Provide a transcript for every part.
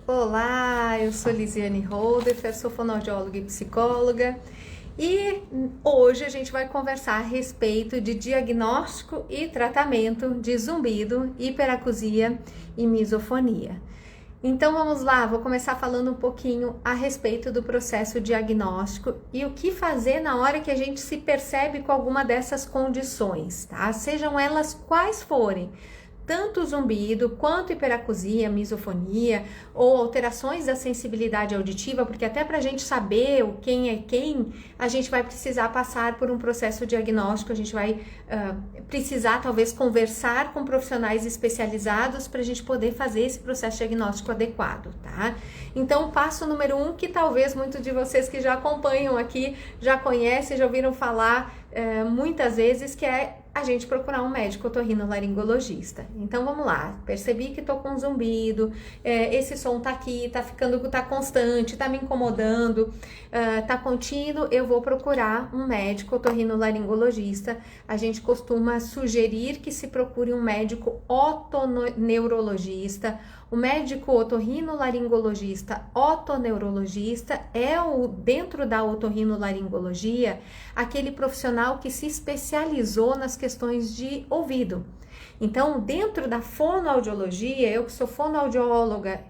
Olá, eu sou Lisiane Holder, sou fonoaudióloga e psicóloga e hoje a gente vai conversar a respeito de diagnóstico e tratamento de zumbido, hiperacusia e misofonia. Então vamos lá, vou começar falando um pouquinho a respeito do processo diagnóstico e o que fazer na hora que a gente se percebe com alguma dessas condições, tá? Sejam elas quais forem. Tanto o zumbido, quanto hiperacusia, misofonia ou alterações da sensibilidade auditiva, porque até para a gente saber o quem é quem, a gente vai precisar passar por um processo diagnóstico, a gente vai precisar talvez conversar com profissionais especializados para a gente poder fazer esse processo diagnóstico adequado, tá? Então, o passo número 1, que talvez muitos de vocês que já acompanham aqui, já conhecem, já ouviram falar muitas vezes, que é a gente procurar um médico otorrinolaringologista. Então vamos lá, percebi que tô com zumbido, esse som tá aqui, tá constante, tá me incomodando, tá contínuo, eu vou procurar um médico otorrinolaringologista. A gente costuma sugerir que se procure um médico otoneurologista. O médico otorrinolaringologista, otoneurologista, é dentro da otorrinolaringologia, aquele profissional que se especializou nas questões de ouvido. Então, dentro da fonoaudiologia, eu que sou fonoaudióloga,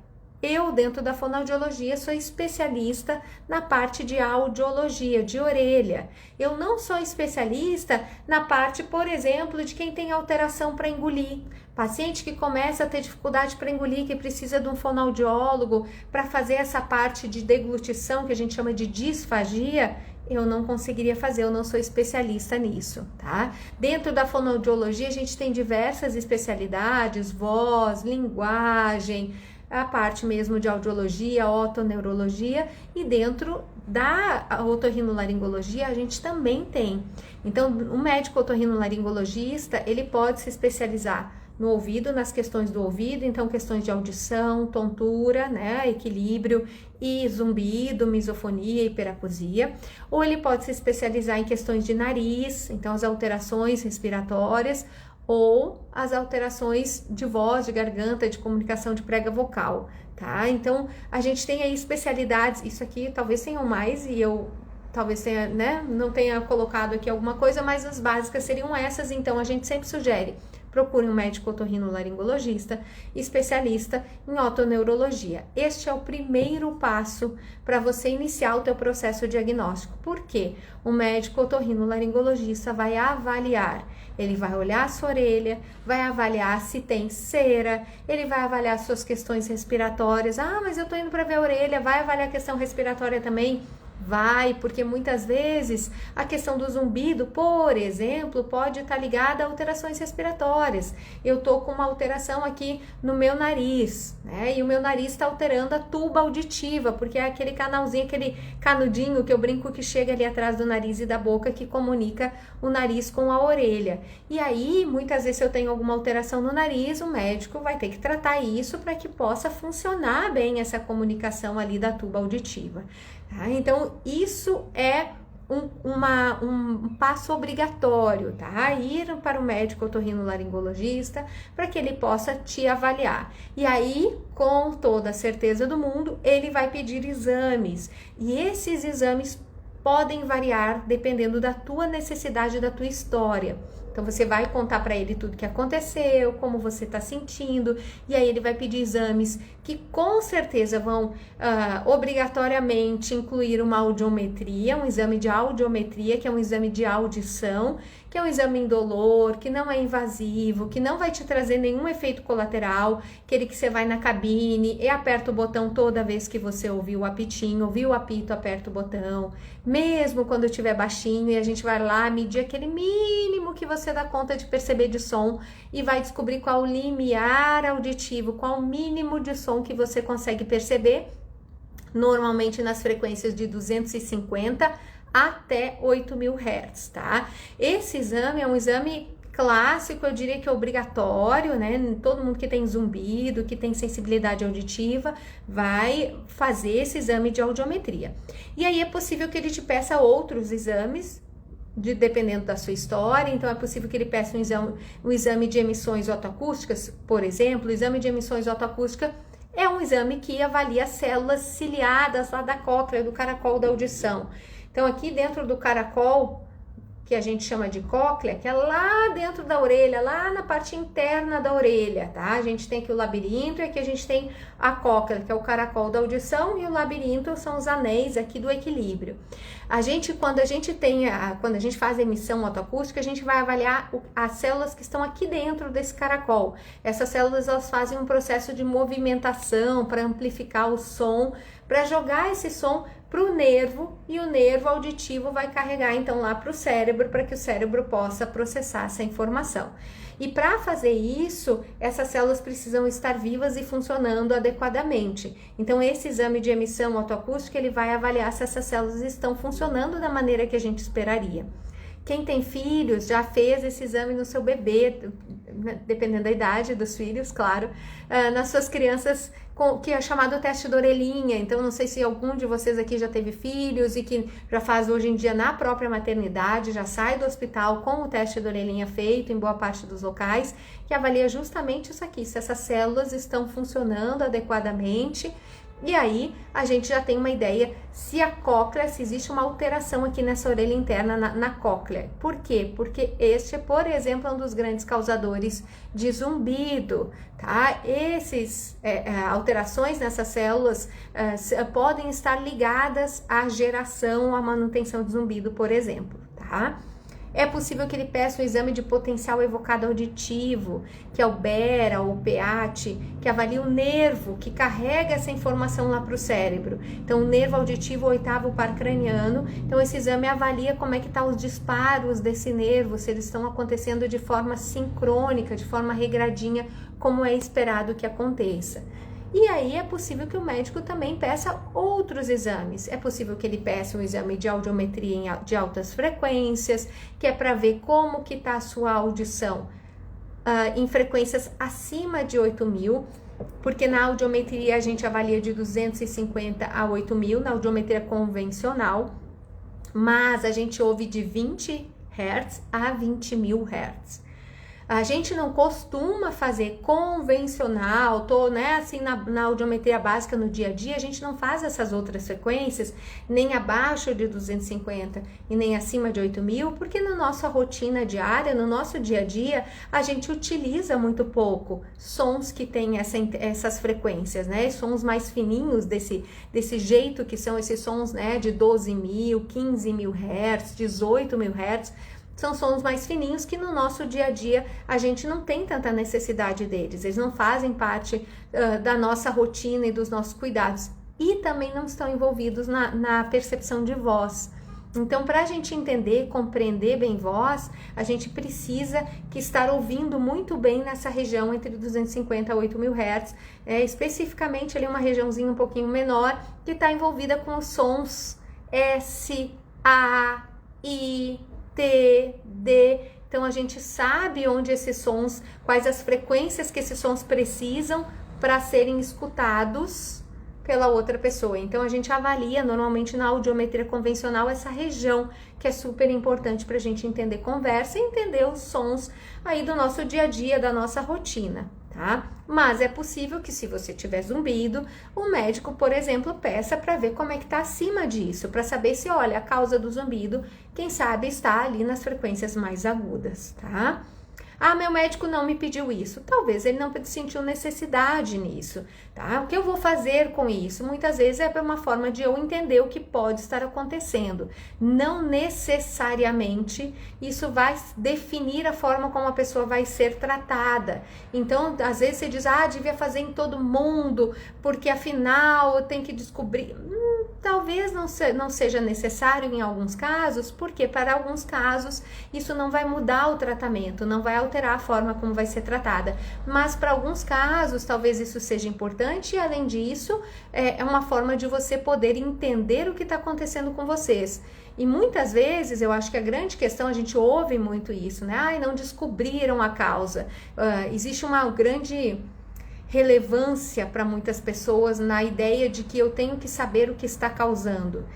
dentro da fonoaudiologia, sou especialista na parte de audiologia, de orelha. Eu não sou especialista na parte, por exemplo, de quem tem alteração para engolir. Paciente que começa a ter dificuldade para engolir, que precisa de um fonoaudiólogo para fazer essa parte de deglutição, que a gente chama de disfagia, eu não conseguiria fazer, eu não sou especialista nisso, tá? Dentro da fonoaudiologia, a gente tem diversas especialidades, voz, linguagem, a parte mesmo de audiologia, otoneurologia, e dentro da otorrinolaringologia a gente também tem. Então, o médico otorrinolaringologista, ele pode se especializar no ouvido, nas questões do ouvido, então questões de audição, tontura, né, equilíbrio e zumbido, misofonia, hiperacusia, ou ele pode se especializar em questões de nariz, então as alterações respiratórias, ou as alterações de voz, de garganta, de comunicação de prega vocal, tá? Então, a gente tem aí especialidades, isso aqui talvez tenham mais e eu talvez tenha, né, não tenha colocado aqui alguma coisa, mas as básicas seriam essas, então a gente sempre sugere: procure um médico otorrinolaringologista, especialista em otoneurologia. Este é o primeiro passo para você iniciar o teu processo diagnóstico. Por quê? O médico otorrinolaringologista vai avaliar. Ele vai olhar a sua orelha, vai avaliar se tem cera, ele vai avaliar suas questões respiratórias. Ah, mas eu tô indo para ver a orelha, vai avaliar a questão respiratória também? Vai, porque muitas vezes a questão do zumbido, por exemplo, pode estar ligada a alterações respiratórias. Eu tô com uma alteração aqui no meu nariz, né? E o meu nariz está alterando a tuba auditiva, porque é aquele canalzinho, aquele canudinho que eu brinco que chega ali atrás do nariz e da boca que comunica o nariz com a orelha. E aí, muitas vezes, se eu tenho alguma alteração no nariz, o médico vai ter que tratar isso para que possa funcionar bem essa comunicação ali da tuba auditiva. Tá? Então, isso é um passo obrigatório, tá? Ir para o médico otorrinolaringologista para que ele possa te avaliar. E aí, com toda a certeza do mundo, ele vai pedir exames. E esses exames podem variar dependendo da tua necessidade, da tua história. Então, você vai contar para ele tudo que aconteceu, como você está sentindo, e aí ele vai pedir exames que com certeza vão obrigatoriamente incluir uma audiometria, um exame de audiometria, que é um exame de audição, que é um exame indolor, que não é invasivo, que não vai te trazer nenhum efeito colateral, aquele que você vai na cabine e aperta o botão toda vez que você ouviu o apitinho, ouviu o apito, aperta o botão, mesmo quando estiver baixinho, e a gente vai lá medir aquele mínimo que você dá conta de perceber de som e vai descobrir qual o limiar auditivo, qual o mínimo de som que você consegue perceber, normalmente nas frequências de 250 até 8.000 Hz, tá? Esse exame é um exame clássico, eu diria que é obrigatório, né? Todo mundo que tem zumbido, que tem sensibilidade auditiva, vai fazer esse exame de audiometria. E aí é possível que ele te peça outros exames, dependendo da sua história. Então é possível que ele peça um exame de emissões otoacústicas, por exemplo. O exame de emissões otoacústicas É um exame que avalia as células ciliadas lá da cóclea, do caracol da audição. Então, aqui dentro do caracol, que a gente chama de cóclea, que é lá dentro da orelha, lá na parte interna da orelha, tá? A gente tem aqui o labirinto e aqui a gente tem a cóclea, que é o caracol da audição, e o labirinto são os anéis aqui do equilíbrio. Quando a gente faz a emissão otoacústica, a gente vai avaliar as células que estão aqui dentro desse caracol. Essas células, elas fazem um processo de movimentação para amplificar o som, para jogar esse som para o nervo, e o nervo auditivo vai carregar então lá para o cérebro, para que o cérebro possa processar essa informação. E para fazer isso, essas células precisam estar vivas e funcionando adequadamente. Então, esse exame de emissão otoacústica, ele vai avaliar se essas células estão funcionando da maneira que a gente esperaria. Quem tem filhos já fez esse exame no seu bebê, dependendo da idade dos filhos, claro, nas suas crianças, que é chamado teste da orelhinha. Então, não sei se algum de vocês aqui já teve filhos e que já faz hoje em dia na própria maternidade, já sai do hospital com o teste da orelhinha feito em boa parte dos locais, que avalia justamente isso aqui, se essas células estão funcionando adequadamente. E aí, a gente já tem uma ideia se a cóclea, se existe uma alteração aqui nessa orelha interna, na cóclea. Por quê? Porque este, por exemplo, é um dos grandes causadores de zumbido, tá? Essas alterações nessas células podem estar ligadas à geração, à manutenção de zumbido, por exemplo, tá? É possível que ele peça o exame de potencial evocado auditivo, que é o BERA ou o PEAT, que avalia o nervo que carrega essa informação lá para o cérebro. Então, o nervo auditivo, o oitavo par craniano. Então, esse exame avalia como é que estão os disparos desse nervo, se eles estão acontecendo de forma sincrônica, de forma regradinha, como é esperado que aconteça. E aí é possível que o médico também peça outros exames. É possível que ele peça um exame de audiometria de altas frequências, que é para ver como que está a sua audição em frequências acima de 8.000, porque na audiometria a gente avalia de 250 a 8.000, na audiometria convencional, mas a gente ouve de 20 Hz a 20.000 Hz. A gente não costuma fazer convencional, assim na audiometria básica no dia a dia, a gente não faz essas outras frequências, nem abaixo de 250 e nem acima de 8.000, porque na nossa rotina diária, no nosso dia a dia, a gente utiliza muito pouco sons que têm essas frequências, né? Sons mais fininhos desse jeito, que são esses sons, né, de 12.000, 15.000 Hz, 18.000 Hz. São sons mais fininhos que no nosso dia a dia a gente não tem tanta necessidade deles. Eles não fazem parte da nossa rotina e dos nossos cuidados. E também não estão envolvidos na percepção de voz. Então, para a gente entender, compreender bem voz, a gente precisa estar ouvindo muito bem nessa região entre 250 a 8.000 Hz. Especificamente ali uma regiãozinha um pouquinho menor, que está envolvida com os sons S, A, I, T, D. Então a gente sabe onde esses sons, quais as frequências que esses sons precisam para serem escutados pela outra pessoa. Então a gente avalia normalmente na audiometria convencional essa região, que é super importante para a gente entender conversa e entender os sons aí do nosso dia a dia, da nossa rotina, tá? Mas é possível que, se você tiver zumbido, o médico, por exemplo, peça para ver como é que está acima disso, para saber se, olha, a causa do zumbido, quem sabe está ali nas frequências mais agudas, tá? Ah, meu médico não me pediu isso. Talvez ele não sentiu necessidade nisso, tá? O que eu vou fazer com isso? Muitas vezes é uma forma de eu entender o que pode estar acontecendo. Não necessariamente isso vai definir a forma como a pessoa vai ser tratada. Então, às vezes você diz, devia fazer em todo mundo, porque afinal eu tenho que descobrir. Talvez não seja necessário em alguns casos, porque para alguns casos isso não vai mudar o tratamento, não vai alterar a forma como vai ser tratada. Mas para alguns casos, talvez isso seja importante, e além disso, é uma forma de você poder entender o que está acontecendo com vocês. E muitas vezes, eu acho que a grande questão, a gente ouve muito isso, né? Não descobriram a causa. Existe uma grande relevância para muitas pessoas na ideia de que eu tenho que saber o que está causando.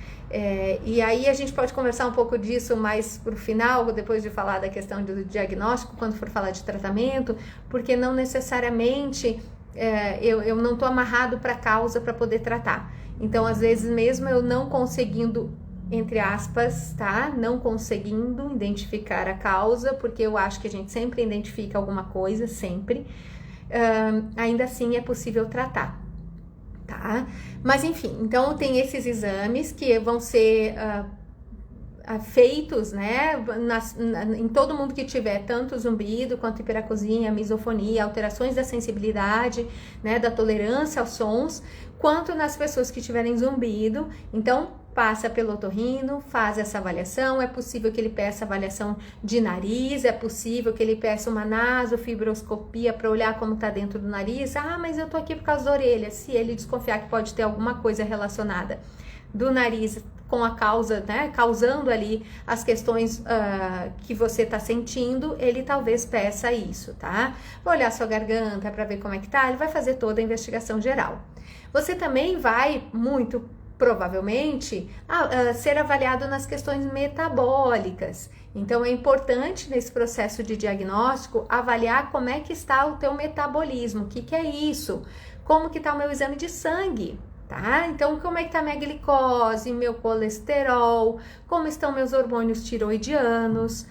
E aí a gente pode conversar um pouco disso mais para o final, depois de falar da questão do diagnóstico, quando for falar de tratamento, porque não necessariamente eu não estou amarrado para a causa para poder tratar. Então, às vezes, mesmo eu não conseguindo, entre aspas, tá? Não conseguindo identificar a causa, porque eu acho que a gente sempre identifica alguma coisa, sempre. Ainda assim é possível tratar, tá? Mas enfim, então tem esses exames que vão ser feitos, né, em todo mundo que tiver tanto zumbido quanto hiperacusia, misofonia, alterações da sensibilidade, né, da tolerância aos sons, quanto nas pessoas que tiverem zumbido. Então, passa pelo otorrino, faz essa avaliação. É possível que ele peça avaliação de nariz, é possível que ele peça uma nasofibroscopia para olhar como está dentro do nariz. Ah, mas eu tô aqui por causa da orelha. Se ele desconfiar que pode ter alguma coisa relacionada do nariz com a causa, né, causando ali as questões que você tá sentindo, ele talvez peça isso, tá? Vai olhar sua garganta para ver como é que tá, ele vai fazer toda a investigação geral. Você também vai, muito provavelmente, ser avaliado nas questões metabólicas. Então, é importante nesse processo de diagnóstico avaliar como é que está o teu metabolismo, o que é isso, como que está o meu exame de sangue, tá? Então, como é que tá minha glicose, meu colesterol, como estão meus hormônios tiroidianos,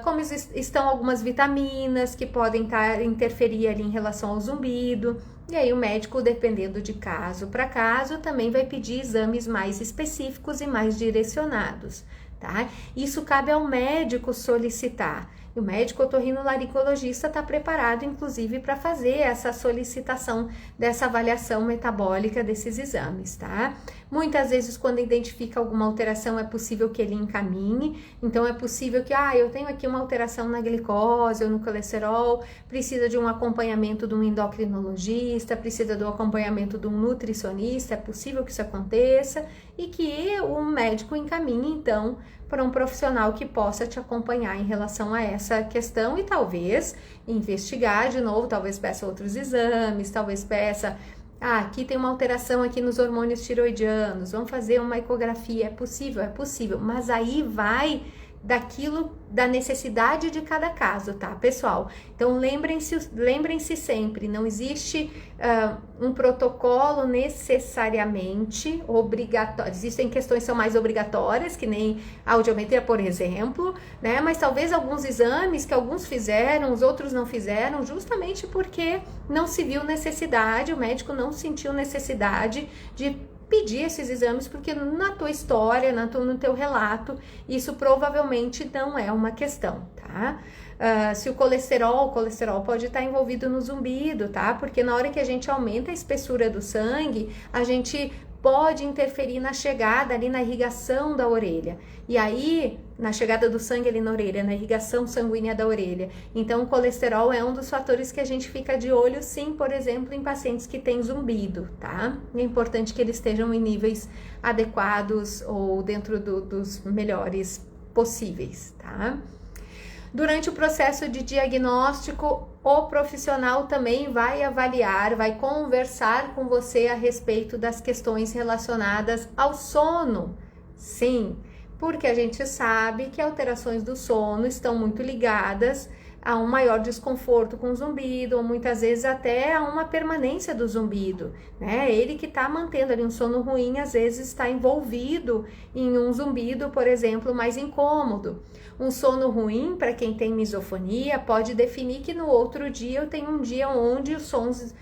como estão algumas vitaminas que podem interferir ali em relação ao zumbido. E aí o médico, dependendo de caso para caso, também vai pedir exames mais específicos e mais direcionados, tá? Isso cabe ao médico solicitar. E o médico otorrinolaringologista está preparado, inclusive, para fazer essa solicitação dessa avaliação metabólica desses exames, tá? Muitas vezes, quando identifica alguma alteração, é possível que ele encaminhe. Então, é possível que, eu tenho aqui uma alteração na glicose ou no colesterol, precisa de um acompanhamento de um endocrinologista, precisa do acompanhamento de um nutricionista, é possível que isso aconteça, e que o médico encaminhe, então, para um profissional que possa te acompanhar em relação a essa questão e talvez investigar de novo, talvez peça outros exames, talvez peça, aqui tem uma alteração aqui nos hormônios tiroidianos, vamos fazer uma ecografia, é possível, mas aí vai da necessidade de cada caso, tá, pessoal? Então, lembrem-se sempre, não existe um protocolo necessariamente obrigatório. Existem questões que são mais obrigatórias, que nem a audiometria, por exemplo, né? Mas talvez alguns exames que alguns fizeram, os outros não fizeram, justamente porque não se viu necessidade, o médico não sentiu necessidade de pedir esses exames, porque na tua história, no teu relato, isso provavelmente não é uma questão, tá? Se o colesterol pode estar envolvido no zumbido, tá? Porque na hora que a gente aumenta a espessura do sangue, a gente pode interferir na chegada ali na irrigação da orelha. E aí, na chegada do sangue ali na orelha, na irrigação sanguínea da orelha. Então, o colesterol é um dos fatores que a gente fica de olho, sim, por exemplo, em pacientes que têm zumbido, tá? É importante que eles estejam em níveis adequados ou dentro dos melhores possíveis, tá? Durante o processo de diagnóstico, o profissional também vai avaliar, vai conversar com você a respeito das questões relacionadas ao sono. Sim, porque a gente sabe que alterações do sono estão muito ligadas a um maior desconforto com o zumbido, ou muitas vezes até a uma permanência do zumbido, né? Ele que está mantendo ali um sono ruim, às vezes está envolvido em um zumbido, por exemplo, mais incômodo. Um sono ruim, para quem tem misofonia, pode definir que no outro dia eu tenho um dia onde os sons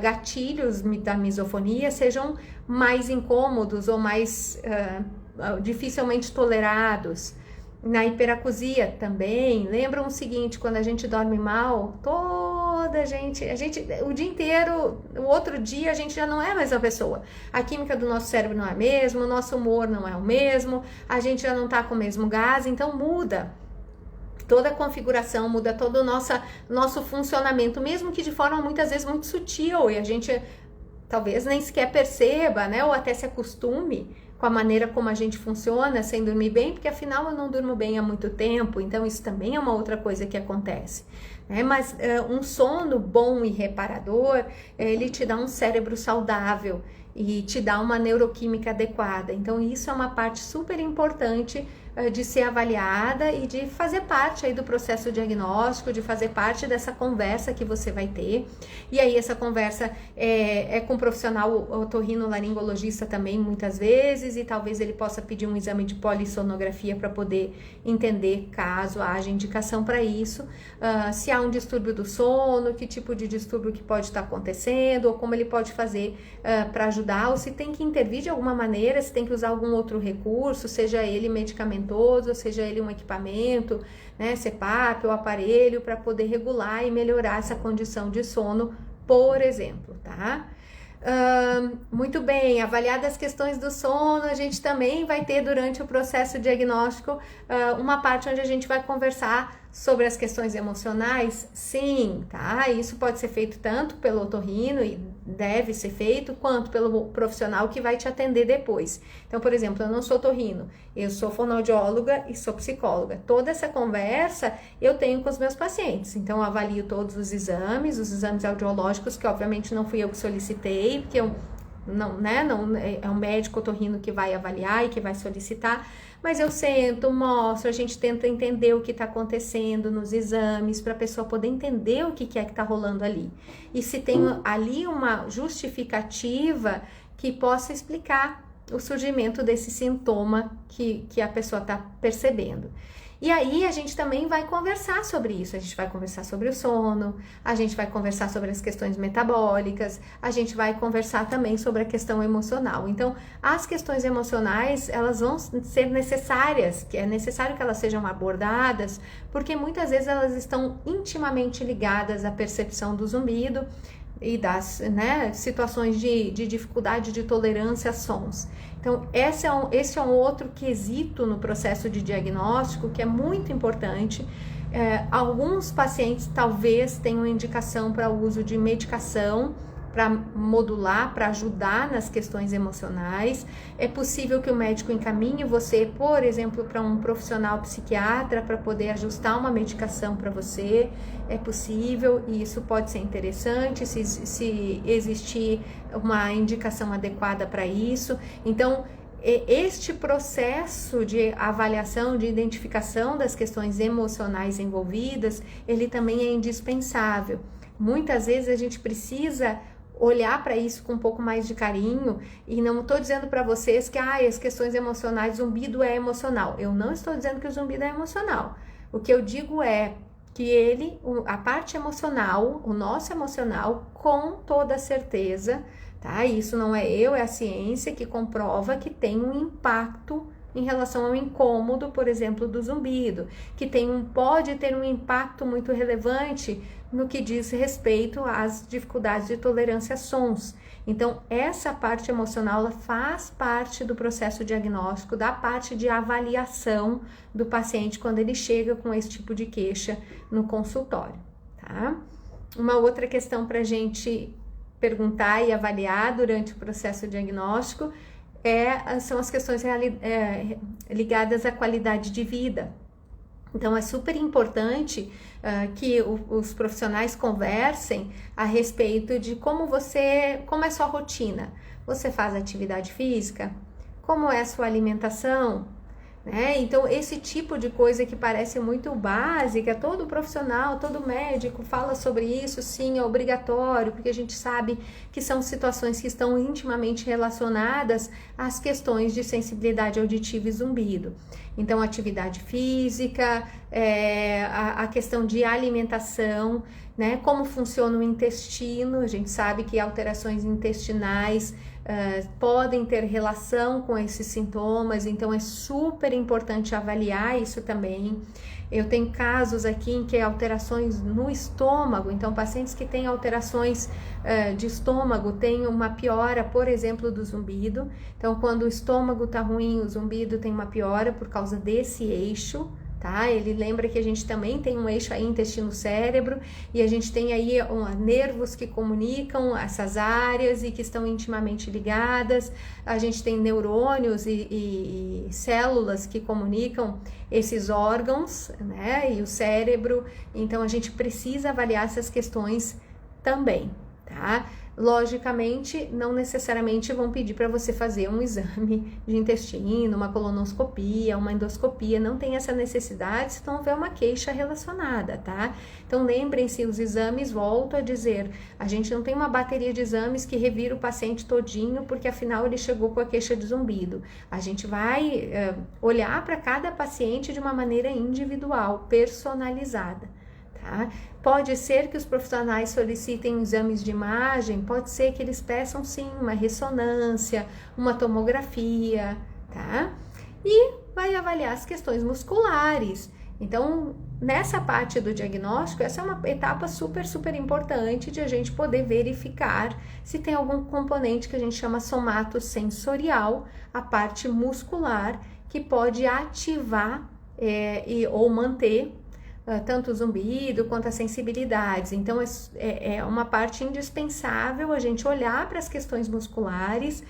gatilhos da misofonia sejam mais incômodos ou mais dificilmente tolerados. Na hiperacusia também, lembram o seguinte, quando a gente dorme mal, o dia inteiro, o outro dia a gente já não é a mesma pessoa. A química do nosso cérebro não é a mesma, o nosso humor não é o mesmo, a gente já não tá com o mesmo gás, então muda toda a configuração, muda todo o nosso funcionamento, mesmo que de forma muitas vezes muito sutil, e a gente talvez nem sequer perceba, né, ou até se acostume com a maneira como a gente funciona sem dormir bem, porque afinal eu não durmo bem há muito tempo, então isso também é uma outra coisa que acontece, né? Mas um sono bom e reparador, ele te dá um cérebro saudável, e te dar uma neuroquímica adequada. Então, isso é uma parte super importante de ser avaliada e de fazer parte aí do processo diagnóstico, de fazer parte dessa conversa que você vai ter. E aí essa conversa é com um profissional otorrinolaringologista também, muitas vezes, e talvez ele possa pedir um exame de polissonografia para poder entender caso haja indicação para isso, se há um distúrbio do sono, que tipo de distúrbio que pode estar acontecendo, ou como ele pode fazer para ajudar, ou se tem que intervir de alguma maneira, se tem que usar algum outro recurso, seja ele medicamentoso, ou seja ele um equipamento, né, CPAP ou aparelho, para poder regular e melhorar essa condição de sono, por exemplo, tá? Muito bem, avaliadas as questões do sono, a gente também vai ter durante o processo diagnóstico uma parte onde a gente vai conversar sobre as questões emocionais, sim, tá? Isso pode ser feito tanto pelo otorrino e deve ser feito, quanto pelo profissional que vai te atender depois. Então, por exemplo, eu não sou otorrino, eu sou fonoaudióloga e sou psicóloga. Toda essa conversa eu tenho com os meus pacientes, então eu avalio todos os exames audiológicos, que obviamente não fui eu que solicitei, porque eu não é um médico otorrino que vai avaliar e que vai solicitar, mas eu sento, mostro, a gente tenta entender o que está acontecendo nos exames, para a pessoa poder entender o que é que está rolando ali. E se tem ali uma justificativa que possa explicar o surgimento desse sintoma que a pessoa está percebendo. E aí a gente também vai conversar sobre isso, a gente vai conversar sobre o sono, a gente vai conversar sobre as questões metabólicas, a gente vai conversar também sobre a questão emocional. Então, as questões emocionais, elas vão ser necessárias, que é necessário que elas sejam abordadas, porque muitas vezes elas estão intimamente ligadas à percepção do zumbido e das situações de dificuldade de tolerância a sons. Então, esse é um outro quesito no processo de diagnóstico que é muito importante. Alguns pacientes talvez tenham indicação para o uso de medicação para modular, para ajudar nas questões emocionais. É possível que o médico encaminhe você, por exemplo, para um profissional psiquiatra para poder ajustar uma medicação para você. É possível e isso pode ser interessante se existir uma indicação adequada para isso. Então, este processo de avaliação, de identificação das questões emocionais envolvidas, ele também é indispensável. Muitas vezes a gente precisa olhar para isso com um pouco mais de carinho, e não estou dizendo para vocês que as questões emocionais, zumbido é emocional. Eu não estou dizendo que o zumbido é emocional. O que eu digo é que a parte emocional, o nosso emocional, com toda certeza, tá? Isso não é eu, é a ciência que comprova que tem um impacto em relação ao incômodo, por exemplo, do zumbido, que pode ter um impacto muito relevante no que diz respeito às dificuldades de tolerância a sons. Então, essa parte emocional ela faz parte do processo diagnóstico, da parte de avaliação do paciente quando ele chega com esse tipo de queixa no consultório, tá? Uma outra questão para a gente perguntar e avaliar durante o processo diagnóstico são as questões ligadas à qualidade de vida. Então, é super importante que os profissionais conversem a respeito de como é a sua rotina. Você faz atividade física? Como é a sua alimentação? Então, esse tipo de coisa que parece muito básica, todo profissional, todo médico fala sobre isso, sim, é obrigatório, porque a gente sabe que são situações que estão intimamente relacionadas às questões de sensibilidade auditiva e zumbido. Então, atividade física, a questão de alimentação, como funciona o intestino, a gente sabe que alterações intestinais podem ter relação com esses sintomas, então é super importante avaliar isso também. Eu tenho casos aqui em que alterações no estômago, então pacientes que têm alterações de estômago têm uma piora, por exemplo, do zumbido. Então, quando o estômago está ruim, o zumbido tem uma piora por causa desse eixo. Tá? Ele lembra que a gente também tem um eixo aí intestino-cérebro e a gente tem aí nervos que comunicam essas áreas e que estão intimamente ligadas. A gente tem neurônios e células que comunicam esses órgãos, e o cérebro. Então, a gente precisa avaliar essas questões também, tá? Logicamente, não necessariamente vão pedir para você fazer um exame de intestino, uma colonoscopia, uma endoscopia, não tem essa necessidade se não houver uma queixa relacionada, tá? Então, lembrem-se, os exames, volto a dizer, a gente não tem uma bateria de exames que revira o paciente todinho, porque afinal ele chegou com a queixa de zumbido. A gente vai olhar para cada paciente de uma maneira individual, personalizada. Tá? Pode ser que os profissionais solicitem exames de imagem, pode ser que eles peçam sim uma ressonância, uma tomografia, tá? E vai avaliar as questões musculares. Então, nessa parte do diagnóstico, essa é uma etapa super importante de a gente poder verificar se tem algum componente que a gente chama somatosensorial, a parte muscular, que pode ativar ou manter tanto o zumbido quanto as sensibilidades. Então, é uma parte indispensável a gente olhar para as questões musculares,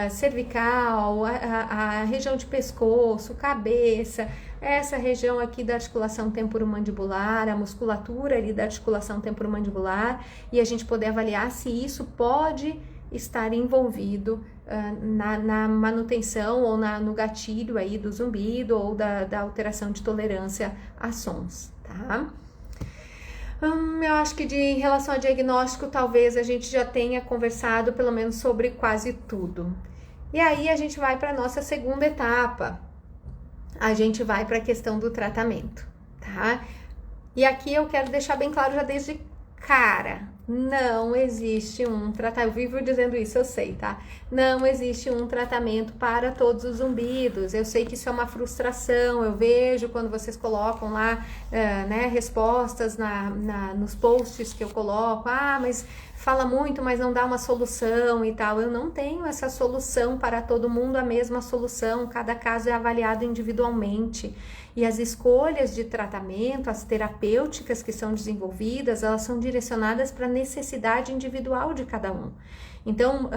cervical, a região de pescoço, cabeça, essa região aqui da articulação temporomandibular, a musculatura ali da articulação temporomandibular, e a gente poder avaliar se isso pode estar envolvido na manutenção ou no gatilho aí do zumbido ou da alteração de tolerância a sons, tá? Eu acho que em relação ao diagnóstico, talvez a gente já tenha conversado pelo menos sobre quase tudo. E aí a gente vai para a nossa segunda etapa, a gente vai para a questão do tratamento, tá? E aqui eu quero deixar bem claro já desde cara, não existe um tratamento, eu vivo dizendo isso, eu sei, tá? Não existe um tratamento para todos os zumbidos, eu sei que isso é uma frustração, eu vejo quando vocês colocam lá, respostas nos posts que eu coloco, mas fala muito, mas não dá uma solução e tal. Eu não tenho essa solução para todo mundo, a mesma solução, cada caso é avaliado individualmente. E as escolhas de tratamento, as terapêuticas que são desenvolvidas, elas são direcionadas para a necessidade individual de cada um. Então,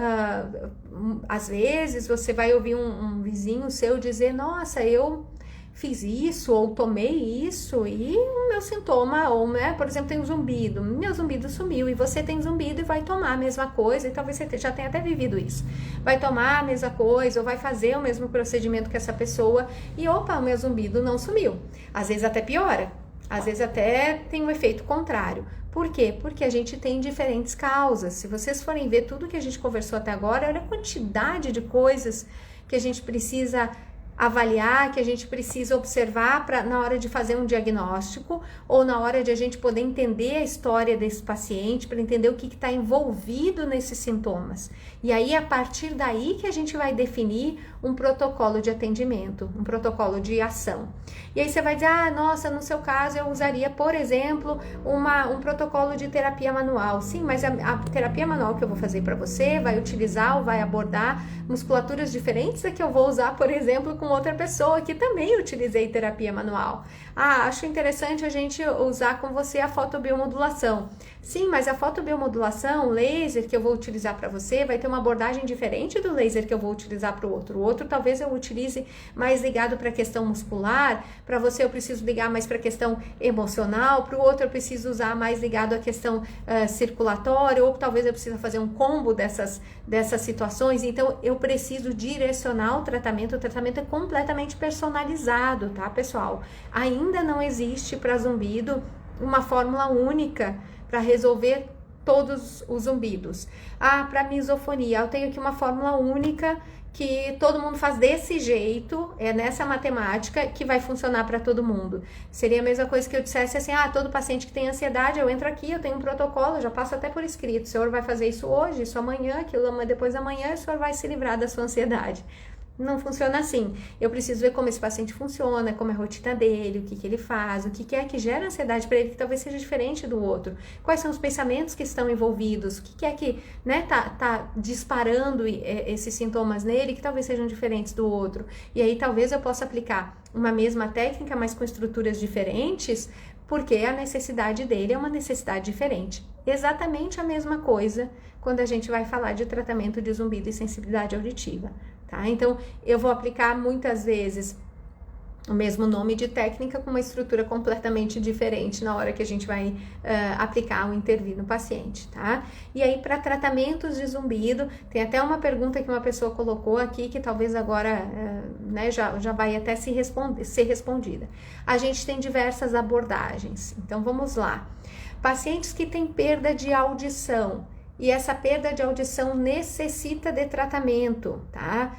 às vezes você vai ouvir um vizinho seu dizer, nossa, eu fiz isso ou tomei isso e o meu sintoma, por exemplo, tem um zumbido, meu zumbido sumiu e você tem zumbido e vai tomar a mesma coisa, e talvez você já tenha até vivido isso, vai tomar a mesma coisa ou vai fazer o mesmo procedimento que essa pessoa e opa, o meu zumbido não sumiu, às vezes até piora, às vezes até tem um efeito contrário. Por quê? Porque a gente tem diferentes causas. Se vocês forem ver tudo que a gente conversou até agora, olha a quantidade de coisas que a gente precisa avaliar, que a gente precisa observar na hora de fazer um diagnóstico ou na hora de a gente poder entender a história desse paciente, para entender o que está envolvido nesses sintomas. E aí, a partir daí que a gente vai definir um protocolo de atendimento, um protocolo de ação. E aí você vai dizer, nossa, no seu caso eu usaria, por exemplo, um protocolo de terapia manual. Sim, mas a terapia manual que eu vou fazer para você vai utilizar ou vai abordar musculaturas diferentes da que eu vou usar, por exemplo, com outra pessoa que também utilizei terapia manual. Acho interessante a gente usar com você a fotobiomodulação. Sim, mas a fotobiomodulação, o laser que eu vou utilizar para você, vai ter uma abordagem diferente do laser que eu vou utilizar para o outro. O outro talvez eu utilize mais ligado para a questão muscular, para você eu preciso ligar mais para a questão emocional, para o outro eu preciso usar mais ligado à questão circulatória, ou talvez eu precise fazer um combo dessas situações. Então, eu preciso direcionar o tratamento é completamente personalizado, tá, pessoal? Ainda não existe para zumbido uma fórmula única para resolver todos os zumbidos. Para misofonia, eu tenho aqui uma fórmula única que todo mundo faz desse jeito, é nessa matemática que vai funcionar para todo mundo. Seria a mesma coisa que eu dissesse assim, todo paciente que tem ansiedade, eu entro aqui, eu tenho um protocolo, eu já passo até por escrito, o senhor vai fazer isso hoje, isso amanhã, aquilo depois da manhã, o senhor vai se livrar da sua ansiedade. Não funciona assim. Eu preciso ver como esse paciente funciona, como é a rotina dele, o que ele faz, o que é que gera ansiedade para ele, que talvez seja diferente do outro. Quais são os pensamentos que estão envolvidos, o que é que tá disparando esses sintomas nele, que talvez sejam diferentes do outro. E aí talvez eu possa aplicar uma mesma técnica, mas com estruturas diferentes, porque a necessidade dele é uma necessidade diferente. Exatamente a mesma coisa quando a gente vai falar de tratamento de zumbido e sensibilidade auditiva. Tá? Então, eu vou aplicar muitas vezes o mesmo nome de técnica com uma estrutura completamente diferente na hora que a gente vai aplicar ou intervir no paciente, tá? E aí, para tratamentos de zumbido, tem até uma pergunta que uma pessoa colocou aqui que talvez agora né, já vai até ser respondida. A gente tem diversas abordagens, então vamos lá. Pacientes que têm perda de audição, e essa perda de audição necessita de tratamento, tá?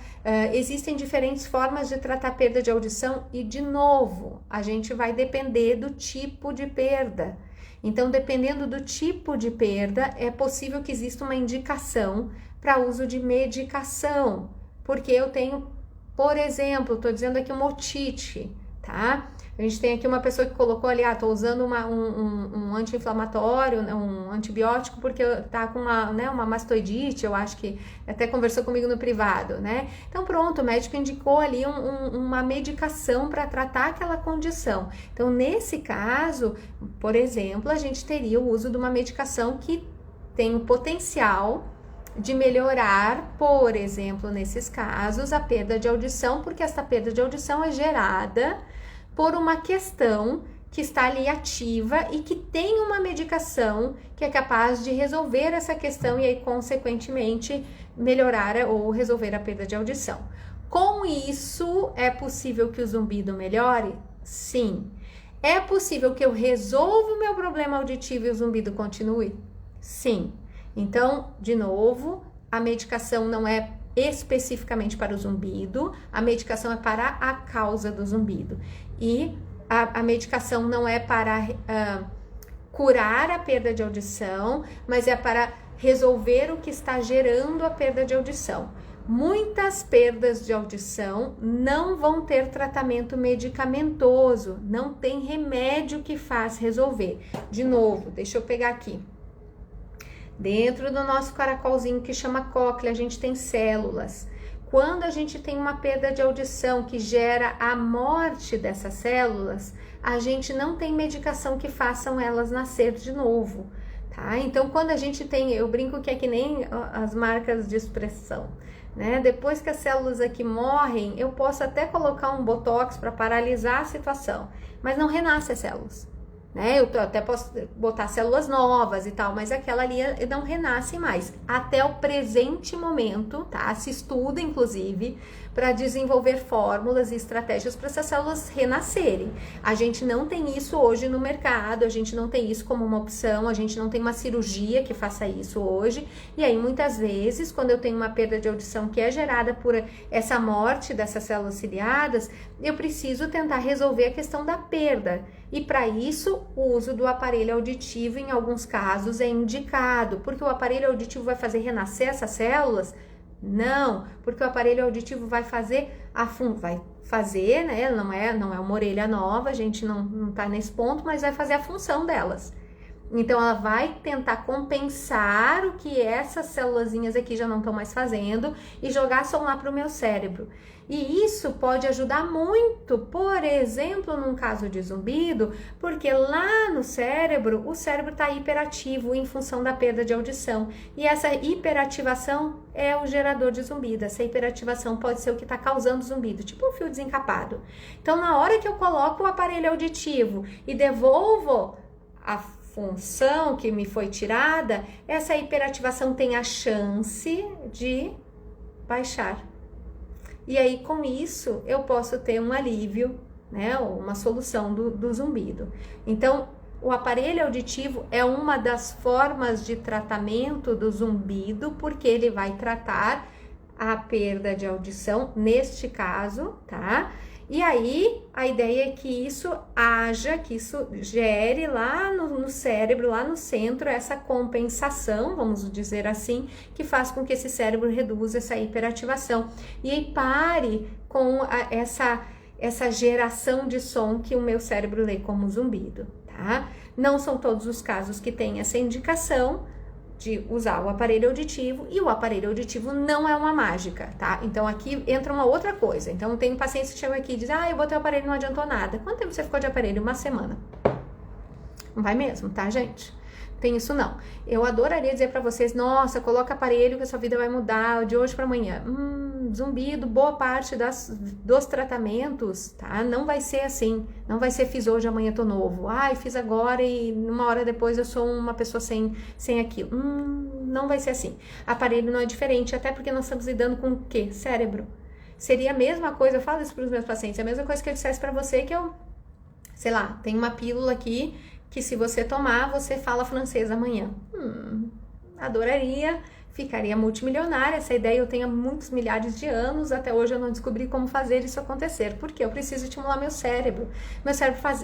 Existem diferentes formas de tratar perda de audição e, de novo, a gente vai depender do tipo de perda. Então, dependendo do tipo de perda, é possível que exista uma indicação para uso de medicação, porque eu tenho, por exemplo, estou dizendo aqui uma otite, tá? A gente tem aqui uma pessoa que colocou ali, tô usando um anti-inflamatório, um antibiótico, porque tá com uma mastoidite, eu acho que até conversou comigo no privado, né? Então pronto, o médico indicou ali uma medicação para tratar aquela condição. Então nesse caso, por exemplo, a gente teria o uso de uma medicação que tem o potencial de melhorar, por exemplo, nesses casos, a perda de audição, porque essa perda de audição é gerada por uma questão que está ali ativa e que tem uma medicação que é capaz de resolver essa questão e aí, consequentemente, melhorar ou resolver a perda de audição. Com isso, é possível que o zumbido melhore? Sim. É possível que eu resolva o meu problema auditivo e o zumbido continue? Sim. Então, de novo, a medicação não é especificamente para o zumbido, a medicação é para a causa do zumbido. E a medicação não é para curar a perda de audição, mas é para resolver o que está gerando a perda de audição. Muitas perdas de audição não vão ter tratamento medicamentoso, não tem remédio que faz resolver. De novo, deixa eu pegar aqui. Dentro do nosso caracolzinho que chama cóclea, a gente tem células. Quando a gente tem uma perda de audição que gera a morte dessas células, a gente não tem medicação que façam elas nascer de novo, tá? Então, quando a gente tem, eu brinco que é que nem as marcas de expressão, né? Depois que as células aqui morrem, eu posso até colocar um botox para paralisar a situação, mas não renasce as células. Né? Eu até posso botar células novas e tal, mas aquela ali não renasce mais. Até o presente momento, tá? Se estuda, inclusive, para desenvolver fórmulas e estratégias para essas células renascerem. A gente não tem isso hoje no mercado, a gente não tem isso como uma opção, a gente não tem uma cirurgia que faça isso hoje. E aí, muitas vezes, quando eu tenho uma perda de audição que é gerada por essa morte dessas células ciliadas, eu preciso tentar resolver a questão da perda. E para isso, o uso do aparelho auditivo, em alguns casos, é indicado, porque o aparelho auditivo vai fazer renascer essas células? Não, porque o aparelho auditivo vai fazer né? Não é uma orelha nova, a gente não tá nesse ponto, mas vai fazer a função delas. Então, ela vai tentar compensar o que essas célulazinhas aqui já não estão mais fazendo e jogar som lá para o meu cérebro. E isso pode ajudar muito, por exemplo, num caso de zumbido, porque lá no cérebro, o cérebro está hiperativo em função da perda de audição. E essa hiperativação é o gerador de zumbido. Essa hiperativação pode ser o que está causando zumbido, tipo um fio desencapado. Então, na hora que eu coloco o aparelho auditivo e devolvo a função que me foi tirada, essa hiperativação tem a chance de baixar. E aí, com isso, eu posso ter um alívio, né, uma solução do zumbido. Então, o aparelho auditivo é uma das formas de tratamento do zumbido, porque ele vai tratar a perda de audição, neste caso, tá? E aí, a ideia é que isso gere lá no cérebro, lá no centro, essa compensação, vamos dizer assim, que faz com que esse cérebro reduza essa hiperativação. E aí pare com essa geração de som que o meu cérebro lê como zumbido, tá? Não são todos os casos que tem essa indicação de usar o aparelho auditivo, e o aparelho auditivo não é uma mágica, tá? Então, aqui entra uma outra coisa. Então, tem pacientes que chegam aqui e dizem, eu botei o aparelho e não adiantou nada. Quanto tempo você ficou de aparelho? 1 semana. Não vai mesmo, tá, gente? Tem isso não. Eu adoraria dizer pra vocês, nossa, coloca aparelho que a sua vida vai mudar de hoje pra amanhã. zumbido, boa parte dos tratamentos, tá? Não vai ser assim, não vai ser fiz hoje, amanhã tô novo. Ai, fiz agora e uma hora depois eu sou uma pessoa sem aquilo. Não vai ser assim. Aparelho não é diferente, até porque nós estamos lidando com o quê? Cérebro. Seria a mesma coisa, eu falo isso para os meus pacientes, é a mesma coisa que eu dissesse para você que eu, sei lá, tem uma pílula aqui que se você tomar, você fala francês amanhã. Adoraria, ficaria multimilionária. Essa ideia eu tenho há muitos milhares de anos, até hoje eu não descobri como fazer isso acontecer, porque eu preciso estimular meu cérebro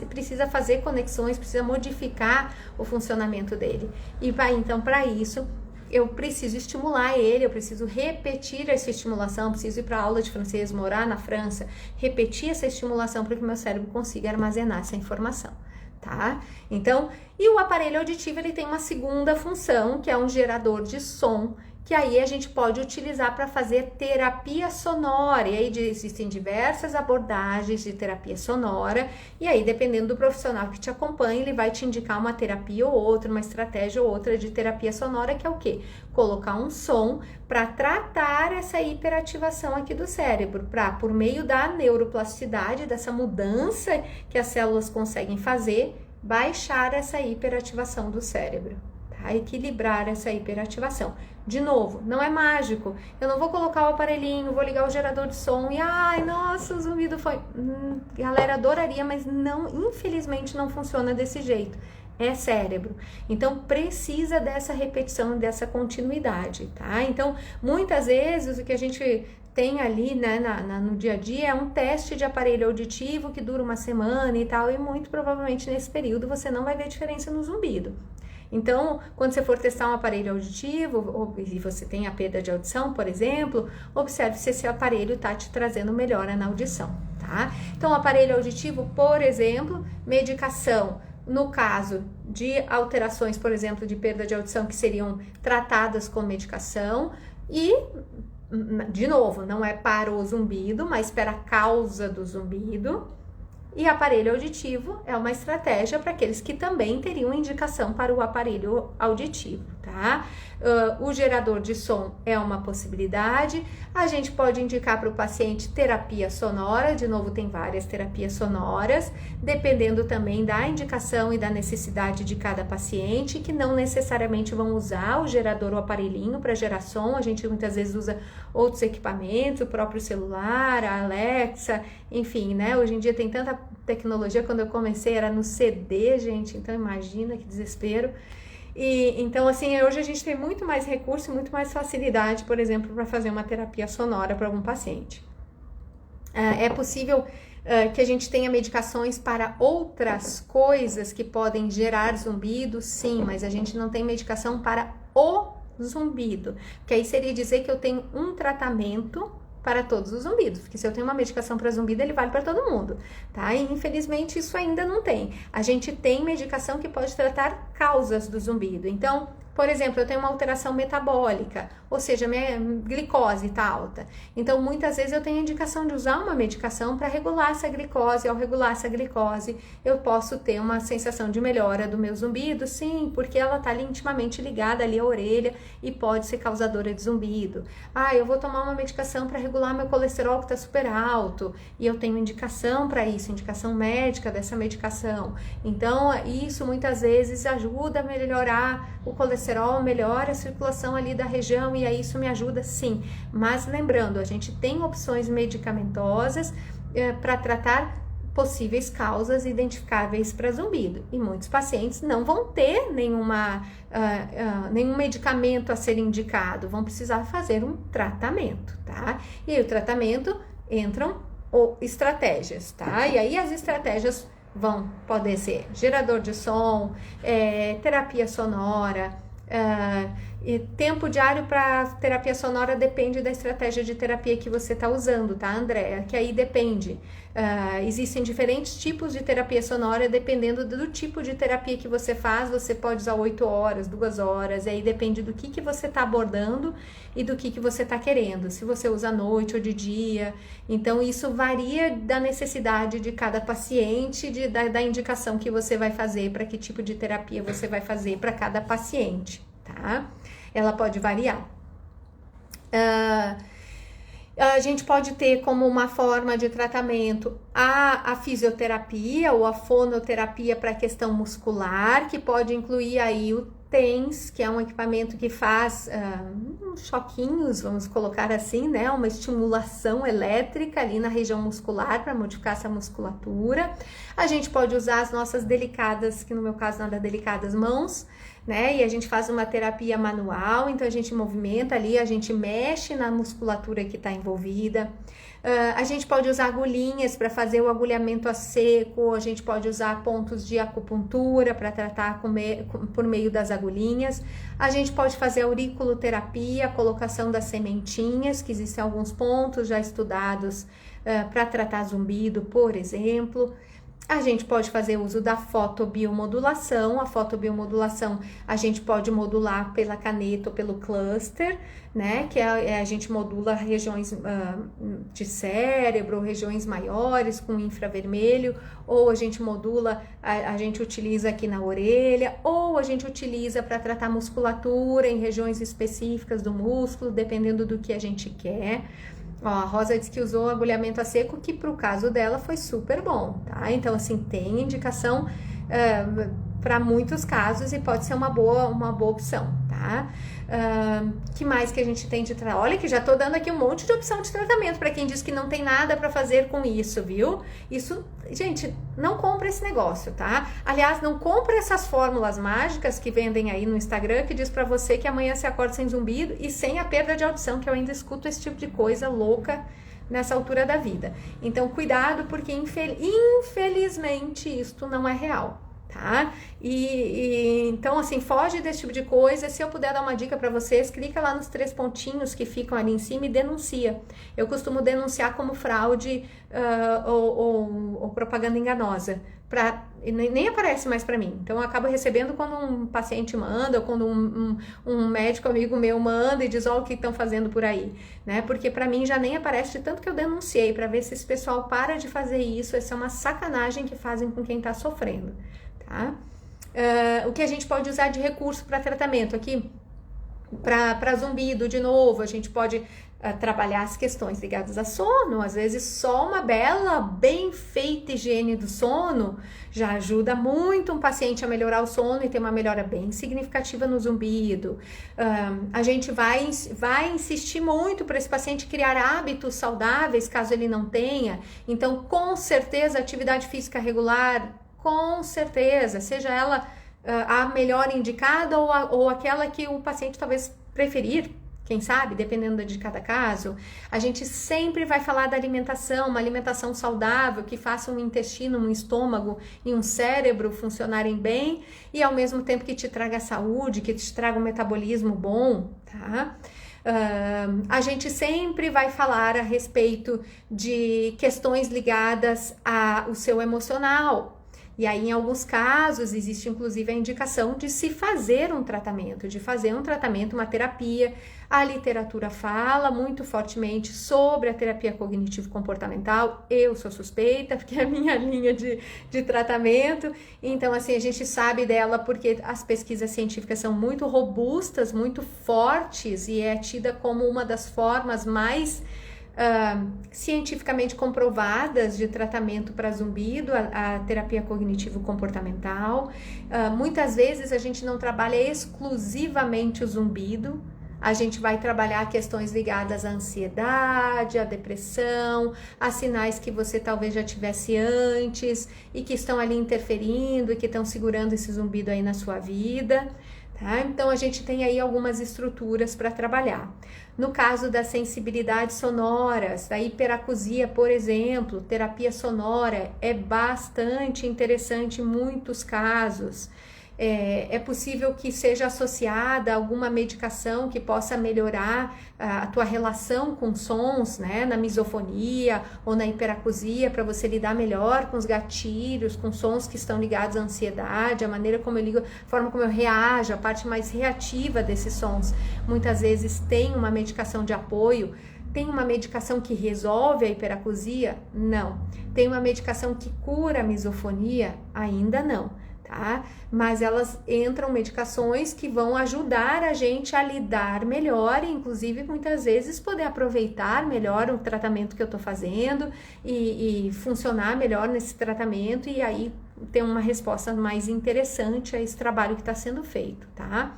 precisa fazer conexões, precisa modificar o funcionamento dele, e então para isso eu preciso estimular ele, eu preciso repetir essa estimulação, preciso ir para aula de francês, morar na França, repetir essa estimulação para que o meu cérebro consiga armazenar essa informação, tá? Então, e o aparelho auditivo, ele tem uma segunda função, que é um gerador de som, que aí a gente pode utilizar para fazer terapia sonora, e aí existem diversas abordagens de terapia sonora, e aí dependendo do profissional que te acompanha, ele vai te indicar uma terapia ou outra, uma estratégia ou outra de terapia sonora, que é o quê? Colocar um som para tratar essa hiperativação aqui do cérebro, para, por meio da neuroplasticidade, dessa mudança que as células conseguem fazer, baixar essa hiperativação do cérebro, tá? Equilibrar essa hiperativação. De novo, não é mágico. Eu não vou colocar o aparelhinho, vou ligar o gerador de som e, ai, nossa, o zumbido foi... galera adoraria, mas não, infelizmente não funciona desse jeito. É cérebro. Então, precisa dessa repetição, dessa continuidade, tá? Então, muitas vezes, o que a gente tem ali, né, no dia a dia é um teste de aparelho auditivo que dura uma semana e tal, e muito provavelmente nesse período você não vai ver diferença no zumbido. Então, quando você for testar um aparelho auditivo, e você tem a perda de audição, por exemplo, observe se esse aparelho está te trazendo melhora na audição, tá? Então, o aparelho auditivo, por exemplo, medicação, no caso de alterações, por exemplo, de perda de audição, que seriam tratadas com medicação, e, de novo, não é para o zumbido, mas para a causa do zumbido. E aparelho auditivo é uma estratégia para aqueles que também teriam indicação para o aparelho auditivo, tá? O gerador de som é uma possibilidade. A gente pode indicar para o paciente terapia sonora, de novo tem várias terapias sonoras, dependendo também da indicação e da necessidade de cada paciente, que não necessariamente vão usar o gerador ou aparelhinho para gerar som. A gente muitas vezes usa outros equipamentos, o próprio celular, a Alexa, enfim, né? Hoje em dia tem tanta tecnologia. Quando eu comecei era no CD, gente, então imagina que desespero. E então, assim, hoje a gente tem muito mais recurso, muito mais facilidade, por exemplo, para fazer uma terapia sonora para algum paciente. É possível que a gente tenha medicações para outras coisas que podem gerar zumbido, sim, mas a gente não tem medicação para o zumbido, que aí seria dizer que eu tenho um tratamento para todos os zumbidos, porque se eu tenho uma medicação para zumbido, ele vale para todo mundo, tá? E infelizmente isso ainda não tem. A gente tem medicação que pode tratar causas do zumbido. Então, por exemplo, eu tenho uma alteração metabólica, ou seja, minha glicose está alta. Então, muitas vezes eu tenho indicação de usar uma medicação para regular essa glicose. Ao regular essa glicose, eu posso ter uma sensação de melhora do meu zumbido, sim, porque ela está intimamente ligada ali à orelha e pode ser causadora de zumbido. Eu vou tomar uma medicação para regular meu colesterol que está super alto e eu tenho indicação para isso, indicação médica dessa medicação. Então, isso muitas vezes ajuda a melhorar o colesterol, melhora a circulação ali da região e aí isso me ajuda, sim. Mas lembrando, a gente tem opções medicamentosas para tratar possíveis causas identificáveis para zumbido. E muitos pacientes não vão ter nenhum medicamento a ser indicado, vão precisar fazer um tratamento, tá? E aí o tratamento entram estratégias, tá? E aí as estratégias vão poder ser gerador de som, terapia sonora, e tempo diário para terapia sonora depende da estratégia de terapia que você está usando, tá, Andréa? Que aí depende. Existem diferentes tipos de terapia sonora, dependendo do tipo de terapia que você faz. Você pode usar 8 horas, 2 horas, aí depende do que você está abordando e do que você está querendo. Se você usa à noite ou de dia. Então, isso varia da necessidade de cada paciente, da indicação que você vai fazer, para que tipo de terapia você vai fazer para cada paciente, tá? Ela pode variar. A gente pode ter como uma forma de tratamento a fisioterapia ou a fonoterapia para a questão muscular, que pode incluir aí o TENS, que é um equipamento que faz uns choquinhos, vamos colocar assim, né? Uma estimulação elétrica ali na região muscular para modificar essa musculatura. A gente pode usar as nossas delicadas, que no meu caso nada delicadas, mãos, né? E a gente faz uma terapia manual, então a gente movimenta ali, a gente mexe na musculatura que está envolvida. A gente pode usar agulhinhas para fazer o agulhamento a seco, a gente pode usar pontos de acupuntura para tratar por meio das agulhinhas. A gente pode fazer auriculoterapia, a colocação das sementinhas, que existem alguns pontos já estudados para tratar zumbido, por exemplo. A gente pode fazer uso da fotobiomodulação. A fotobiomodulação a gente pode modular pela caneta ou pelo cluster, né? Que a gente modula regiões de cérebro, regiões maiores com infravermelho, ou a gente modula, a gente utiliza aqui na orelha, ou a gente utiliza para tratar musculatura em regiões específicas do músculo, dependendo do que a gente quer. Ó, a Rosa disse que usou agulhamento a seco, que pro caso dela foi super bom, tá? Então, assim, tem indicação para muitos casos e pode ser uma boa opção, tá? Que mais que a gente tem de tratamento? Olha que já tô dando aqui um monte de opção de tratamento para quem diz que não tem nada para fazer com isso, viu? Isso, gente, não compra esse negócio, tá? Aliás, não compra essas fórmulas mágicas que vendem aí no Instagram, que diz para você que amanhã você acorda sem zumbido e sem a perda de audição, que eu ainda escuto esse tipo de coisa louca nessa altura da vida. Então, cuidado, porque infelizmente isto não é real, tá? Então, assim, foge desse tipo de coisa. Se eu puder dar uma dica para vocês, clica lá nos 3 pontinhos que ficam ali em cima e denuncia. Eu costumo denunciar como fraude ou propaganda enganosa. Nem aparece mais para mim. Então, eu acabo recebendo quando um paciente manda, ou quando um médico amigo meu manda e diz, ó, o que estão fazendo por aí, né? Porque para mim já nem aparece de tanto que eu denunciei, para ver se esse pessoal para de fazer isso. Essa é uma sacanagem que fazem com quem está sofrendo, tá? O que a gente pode usar de recurso para tratamento aqui, para zumbido, de novo, a gente pode trabalhar as questões ligadas a sono. Às vezes só uma bela, bem feita higiene do sono já ajuda muito um paciente a melhorar o sono e ter uma melhora bem significativa no zumbido. A gente vai insistir muito para esse paciente criar hábitos saudáveis, caso ele não tenha. Então, com certeza, atividade física regular, com certeza, seja ela a melhor indicada ou aquela que o paciente talvez preferir, quem sabe, dependendo de cada caso. A gente sempre vai falar da alimentação, uma alimentação saudável que faça um intestino, um estômago e um cérebro funcionarem bem e ao mesmo tempo que te traga saúde, que te traga um metabolismo bom, tá? A gente sempre vai falar a respeito de questões ligadas ao seu emocional. E aí, em alguns casos, existe inclusive a indicação de se fazer um tratamento, uma terapia. A literatura fala muito fortemente sobre a terapia cognitivo-comportamental. Eu sou suspeita, porque é a minha linha de tratamento. Então, assim, a gente sabe dela porque as pesquisas científicas são muito robustas, muito fortes, e é tida como uma das formas mais cientificamente comprovadas de tratamento para zumbido, a terapia cognitivo-comportamental. Muitas vezes a gente não trabalha exclusivamente o zumbido, a gente vai trabalhar questões ligadas à ansiedade, à depressão, a sinais que você talvez já tivesse antes e que estão ali interferindo e que estão segurando esse zumbido aí na sua vida. Tá? Então, a gente tem aí algumas estruturas para trabalhar. No caso das sensibilidades sonoras, da hiperacusia, por exemplo, terapia sonora é bastante interessante em muitos casos. É possível que seja associada a alguma medicação que possa melhorar a tua relação com sons, né, na misofonia ou na hiperacusia, para você lidar melhor com os gatilhos, com sons que estão ligados à ansiedade, a maneira como eu ligo, a forma como eu reajo, a parte mais reativa desses sons. Muitas vezes tem uma medicação de apoio. Tem uma medicação que resolve a hiperacusia? Não. Tem uma medicação que cura a misofonia? Ainda não. tá? Mas elas entram medicações que vão ajudar a gente a lidar melhor, e inclusive muitas vezes poder aproveitar melhor o tratamento que eu tô fazendo e funcionar melhor nesse tratamento, e aí ter uma resposta mais interessante a esse trabalho que está sendo feito, tá?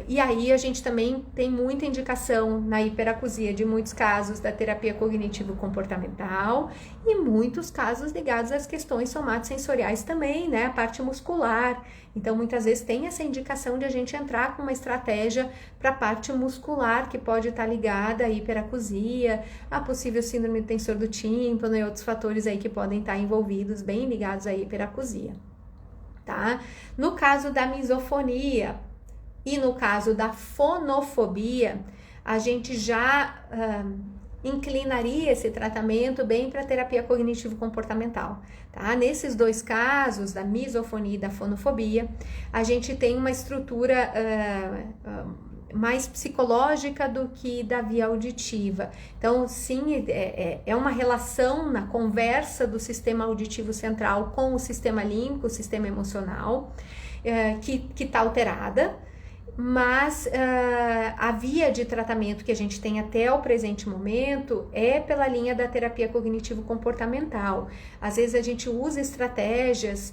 E aí a gente também tem muita indicação na hiperacusia de muitos casos da terapia cognitivo-comportamental e muitos casos ligados às questões somatosensoriais também, né, a parte muscular. Então muitas vezes tem essa indicação de a gente entrar com uma estratégia para a parte muscular que pode estar ligada à hiperacusia, a possível síndrome do tensor do tímpano e outros fatores aí que podem estar envolvidos, bem ligados à hiperacusia, tá? No caso da misofonia e no caso da fonofobia, a gente já inclinaria esse tratamento bem para a terapia cognitivo-comportamental, tá? Nesses dois casos, da misofonia e da fonofobia, a gente tem uma estrutura mais psicológica do que da via auditiva. Então, sim, é uma relação na conversa do sistema auditivo central com o sistema límbico, o sistema emocional, que está alterada. Mas a via de tratamento que a gente tem até o presente momento é pela linha da terapia cognitivo-comportamental. Às vezes a gente usa estratégias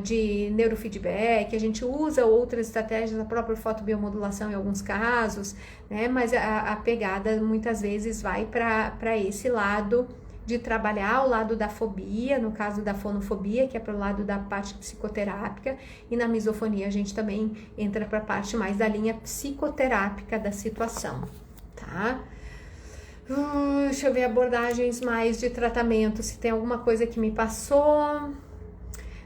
de neurofeedback, a gente usa outras estratégias, a própria fotobiomodulação em alguns casos, né? Mas a pegada muitas vezes vai para esse lado de trabalhar o lado da fobia, no caso da fonofobia, que é para o lado da parte psicoterápica, e na misofonia a gente também entra para a parte mais da linha psicoterápica da situação, tá? Deixa eu ver abordagens mais de tratamento, se tem alguma coisa que me passou.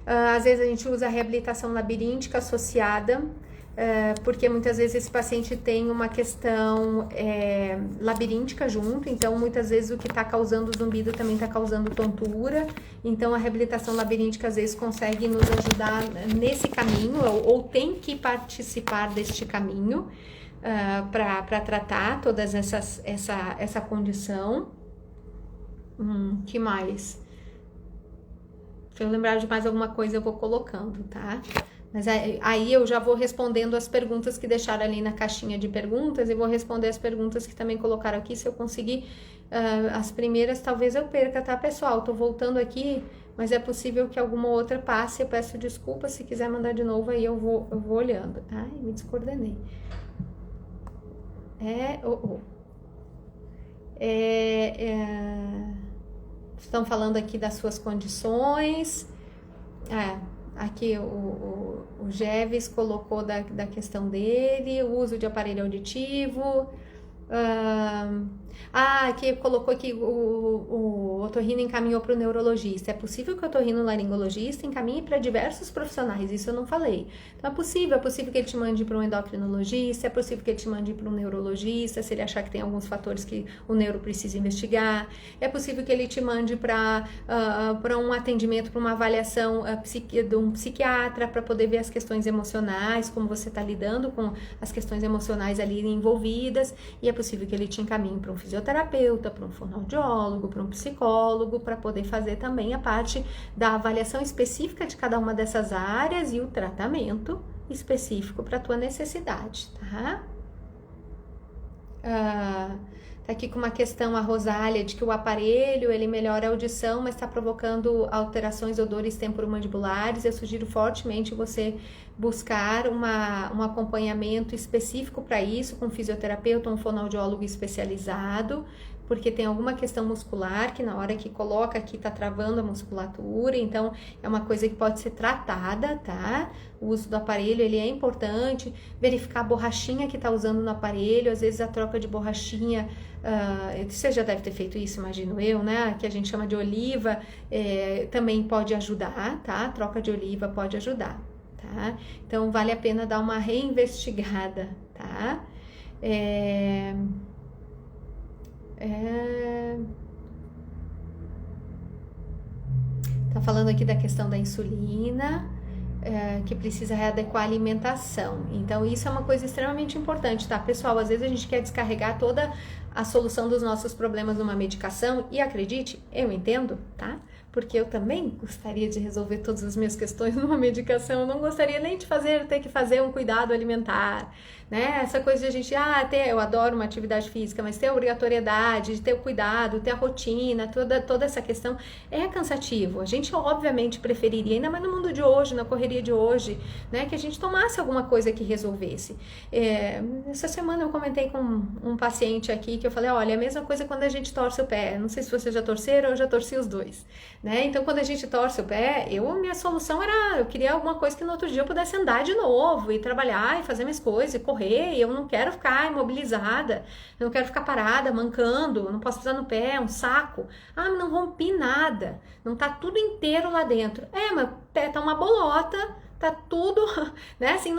Às vezes a gente usa a reabilitação labiríntica associada, porque muitas vezes esse paciente tem uma questão labiríntica junto, então muitas vezes o que está causando o zumbido também está causando tontura, então a reabilitação labiríntica às vezes consegue nos ajudar nesse caminho, ou tem que participar deste caminho para tratar todas essa condição. Que mais? Se eu lembrar de mais alguma coisa eu vou colocando, tá? Mas aí eu já vou respondendo as perguntas que deixaram ali na caixinha de perguntas, e vou responder as perguntas que também colocaram aqui. Se eu conseguir as primeiras, talvez eu perca, tá, pessoal? Tô voltando aqui, mas é possível que alguma outra passe. Eu peço desculpa, se quiser mandar de novo aí eu vou olhando. Ai, me descoordenei. Estão falando aqui das suas condições. Aqui o Jeves colocou da questão dele, o uso de aparelho auditivo. Aqui colocou que o otorrino encaminhou para o neurologista. É possível que o otorrinolaringologista encaminhe para diversos profissionais, isso eu não falei. Então é possível que ele te mande para um endocrinologista, é possível que ele te mande para um neurologista, se ele achar que tem alguns fatores que o neuro precisa investigar. É possível que ele te mande para um atendimento, para uma avaliação de um psiquiatra, para poder ver as questões emocionais, como você está lidando com as questões emocionais ali envolvidas. E é possível que ele te encaminhe para um fisioterapeuta, para um fonoaudiólogo, para um psicólogo, para poder fazer também a parte da avaliação específica de cada uma dessas áreas e o tratamento específico para a tua necessidade, tá? Tá aqui com uma questão a Rosália, de que o aparelho, ele melhora a audição, mas está provocando alterações odores temporomandibulares. Eu sugiro fortemente você buscar um acompanhamento específico para isso, com um fisioterapeuta, um fonoaudiólogo especializado, porque tem alguma questão muscular que na hora que coloca aqui tá travando a musculatura, então é uma coisa que pode ser tratada, tá? O uso do aparelho, ele é importante, verificar a borrachinha que tá usando no aparelho, às vezes a troca de borrachinha, você já deve ter feito isso, imagino eu, né? Que a gente chama de oliva, também pode ajudar, tá? A troca de oliva pode ajudar, tá? Então vale a pena dar uma reinvestigada, tá? Tá falando aqui da questão da insulina, que precisa readequar a alimentação. Então isso é uma coisa extremamente importante, tá, pessoal? Às vezes a gente quer descarregar toda a solução dos nossos problemas numa medicação, e acredite, eu entendo, tá? Porque eu também gostaria de resolver todas as minhas questões numa medicação, eu não gostaria nem de ter que fazer um cuidado alimentar, né? Essa coisa de a gente, eu adoro uma atividade física, mas ter a obrigatoriedade, de ter o cuidado, ter a rotina, toda essa questão é cansativo. A gente obviamente preferiria, ainda mais no mundo de hoje, na correria de hoje, né? Que a gente tomasse alguma coisa que resolvesse. Essa semana eu comentei com um paciente aqui, que eu falei, olha, é a mesma coisa quando a gente torce o pé, não sei se vocês já torceram ou eu já torci os dois, né? Então, quando a gente torce o pé, minha solução era, eu queria alguma coisa que no outro dia eu pudesse andar de novo, e trabalhar, e fazer minhas coisas, e correr, e eu não quero ficar imobilizada, eu não quero ficar parada, mancando, não posso pisar no pé, é um saco. Não rompi nada, não tá tudo inteiro lá dentro. Mas o pé tá uma bolota, tá tudo, né, assim,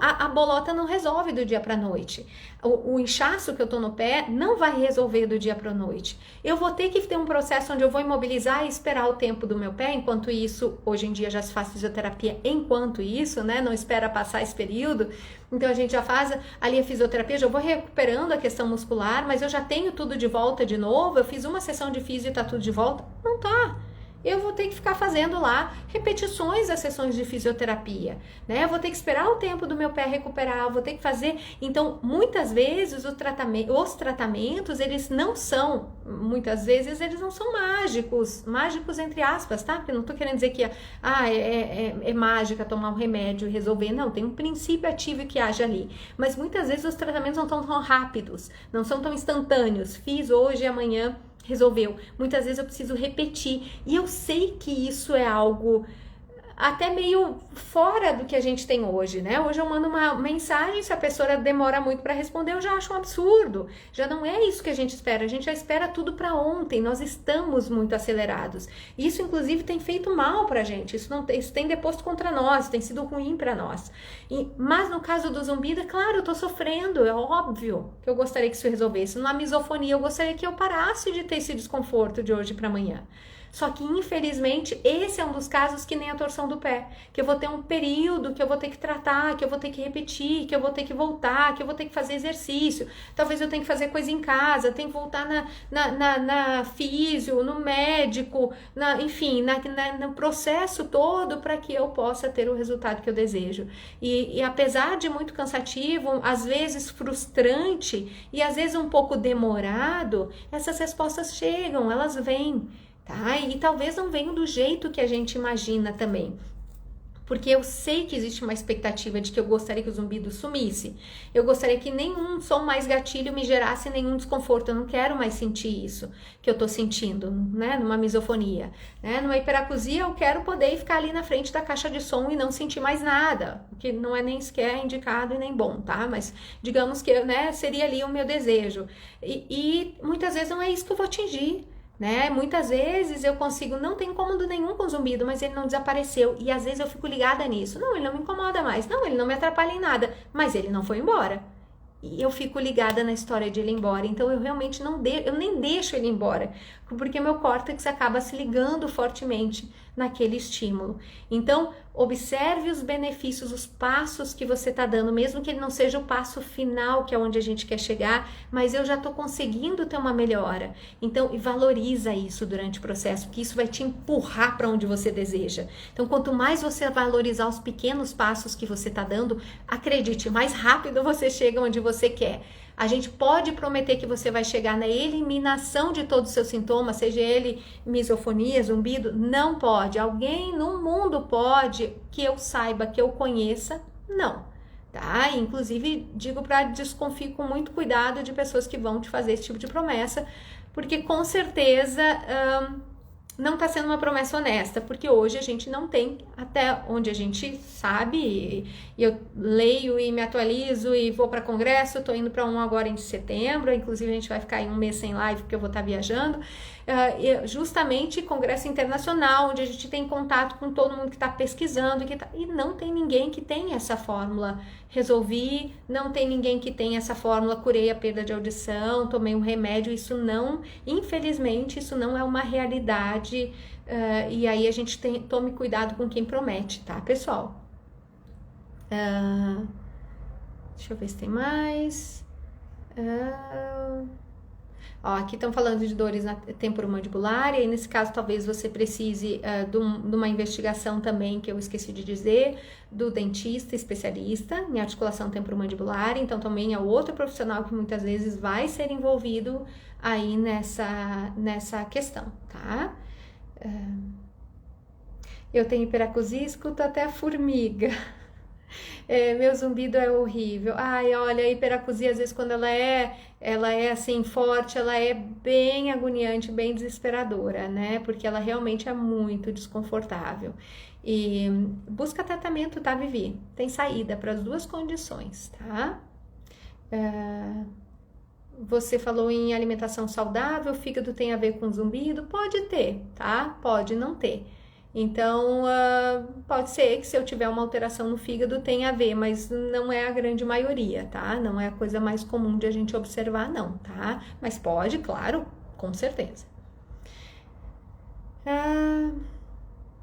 a bolota não resolve do dia pra noite. O inchaço que eu tô no pé não vai resolver do dia pra noite. Eu vou ter que ter um processo onde eu vou imobilizar e esperar o tempo do meu pé, enquanto isso, hoje em dia já se faz fisioterapia enquanto isso, né, não espera passar esse período. Então a gente já faz ali a fisioterapia, já vou recuperando a questão muscular, mas eu já tenho tudo de volta de novo, eu fiz uma sessão de fisio e tá tudo de volta. Não tá. Eu vou ter que ficar fazendo lá repetições das sessões de fisioterapia, né? Eu vou ter que esperar o tempo do meu pé recuperar, eu vou ter que fazer. Então, muitas vezes os tratamentos, eles não são mágicos entre aspas, tá? Porque eu não tô querendo dizer que é mágica tomar um remédio e resolver, não, tem um princípio ativo que age ali. Mas muitas vezes os tratamentos não estão tão rápidos, não são tão instantâneos. Fiz hoje e amanhã resolveu. Muitas vezes eu preciso repetir. E eu sei que isso é algo até meio fora do que a gente tem hoje, né? Hoje eu mando uma mensagem, se a pessoa demora muito para responder, eu já acho um absurdo. Já não é isso que a gente espera. A gente já espera tudo para ontem. Nós estamos muito acelerados. Isso, inclusive, tem feito mal pra gente. Isso tem deposto contra nós, tem sido ruim para nós. Mas no caso do zumbido, é claro, eu tô sofrendo. É óbvio que eu gostaria que isso resolvesse. Na misofonia, eu gostaria que eu parasse de ter esse desconforto de hoje para amanhã. Só que, infelizmente, esse é um dos casos que nem a torção do pé, que eu vou ter um período que eu vou ter que tratar, que eu vou ter que repetir, que eu vou ter que voltar, que eu vou ter que fazer exercício, talvez eu tenha que fazer coisa em casa, tenho que voltar na físio, no médico, enfim, no processo todo para que eu possa ter o resultado que eu desejo. E apesar de muito cansativo, às vezes frustrante e às vezes um pouco demorado, essas respostas chegam, elas vêm. Tá? E talvez não venham do jeito que a gente imagina também. Porque eu sei que existe uma expectativa de que eu gostaria que o zumbido sumisse. Eu gostaria que nenhum som mais gatilho me gerasse nenhum desconforto. Eu não quero mais sentir isso que eu tô sentindo, né? Numa misofonia. Né? Numa hiperacusia, eu quero poder ficar ali na frente da caixa de som e não sentir mais nada. O que não é nem sequer indicado e nem bom, tá? Mas digamos que, né, seria ali o meu desejo. E muitas vezes não é isso que eu vou atingir. Né? Muitas vezes eu consigo, não tem incômodo nenhum com o zumbido, mas ele não desapareceu. E às vezes eu fico ligada nisso. Não, ele não me incomoda mais. Não, ele não me atrapalha em nada. Mas ele não foi embora. E eu fico ligada na história de ele ir embora. Então eu realmente eu nem deixo ele ir embora. Porque meu córtex acaba se ligando fortemente naquele estímulo. Então, observe os benefícios, os passos que você está dando, mesmo que ele não seja o passo final, que é onde a gente quer chegar, mas eu já estou conseguindo ter uma melhora. Então, valoriza isso durante o processo, porque isso vai te empurrar para onde você deseja. Então, quanto mais você valorizar os pequenos passos que você está dando, acredite, mais rápido você chega onde você quer. A gente pode prometer que você vai chegar na eliminação de todos os seus sintomas, seja ele misofonia, zumbido, não pode. Alguém no mundo pode, que eu saiba, que eu conheça, não. Tá? Inclusive, digo para desconfiar com muito cuidado de pessoas que vão te fazer esse tipo de promessa, porque com certeza não está sendo uma promessa honesta, porque hoje a gente não tem, até onde a gente sabe, e eu leio e me atualizo e vou para congresso, estou indo para um agora em setembro, inclusive a gente vai ficar aí um mês sem live porque eu vou estar viajando, justamente congresso internacional, onde a gente tem contato com todo mundo que está pesquisando, e não tem ninguém que tem essa fórmula, resolvi, não tem ninguém que tem essa fórmula, curei a perda de audição, tomei um remédio, isso não, infelizmente, isso não é uma realidade, e aí a gente tome cuidado com quem promete, tá, pessoal? Deixa eu ver se tem mais. Ó, aqui estão falando de dores na temporomandibular, e aí nesse caso talvez você precise de uma investigação também, que eu esqueci de dizer, do dentista especialista em articulação temporomandibular, então também é outro profissional que muitas vezes vai ser envolvido aí nessa questão, tá? Eu tenho hiperacusia, escuto até a formiga. Meu zumbido é horrível. Ai, olha, a hiperacusia, às vezes, quando ela é assim, forte, ela é bem agoniante, bem desesperadora, né? Porque ela realmente é muito desconfortável. E busca tratamento, tá, Vivi? Tem saída para as duas condições, tá? Você falou em alimentação saudável, fígado tem a ver com zumbido? Pode ter, tá? Pode não ter. Então, pode ser que se eu tiver uma alteração no fígado tenha a ver, mas não é a grande maioria, tá? Não é a coisa mais comum de a gente observar, não, tá? Mas pode, claro, com certeza.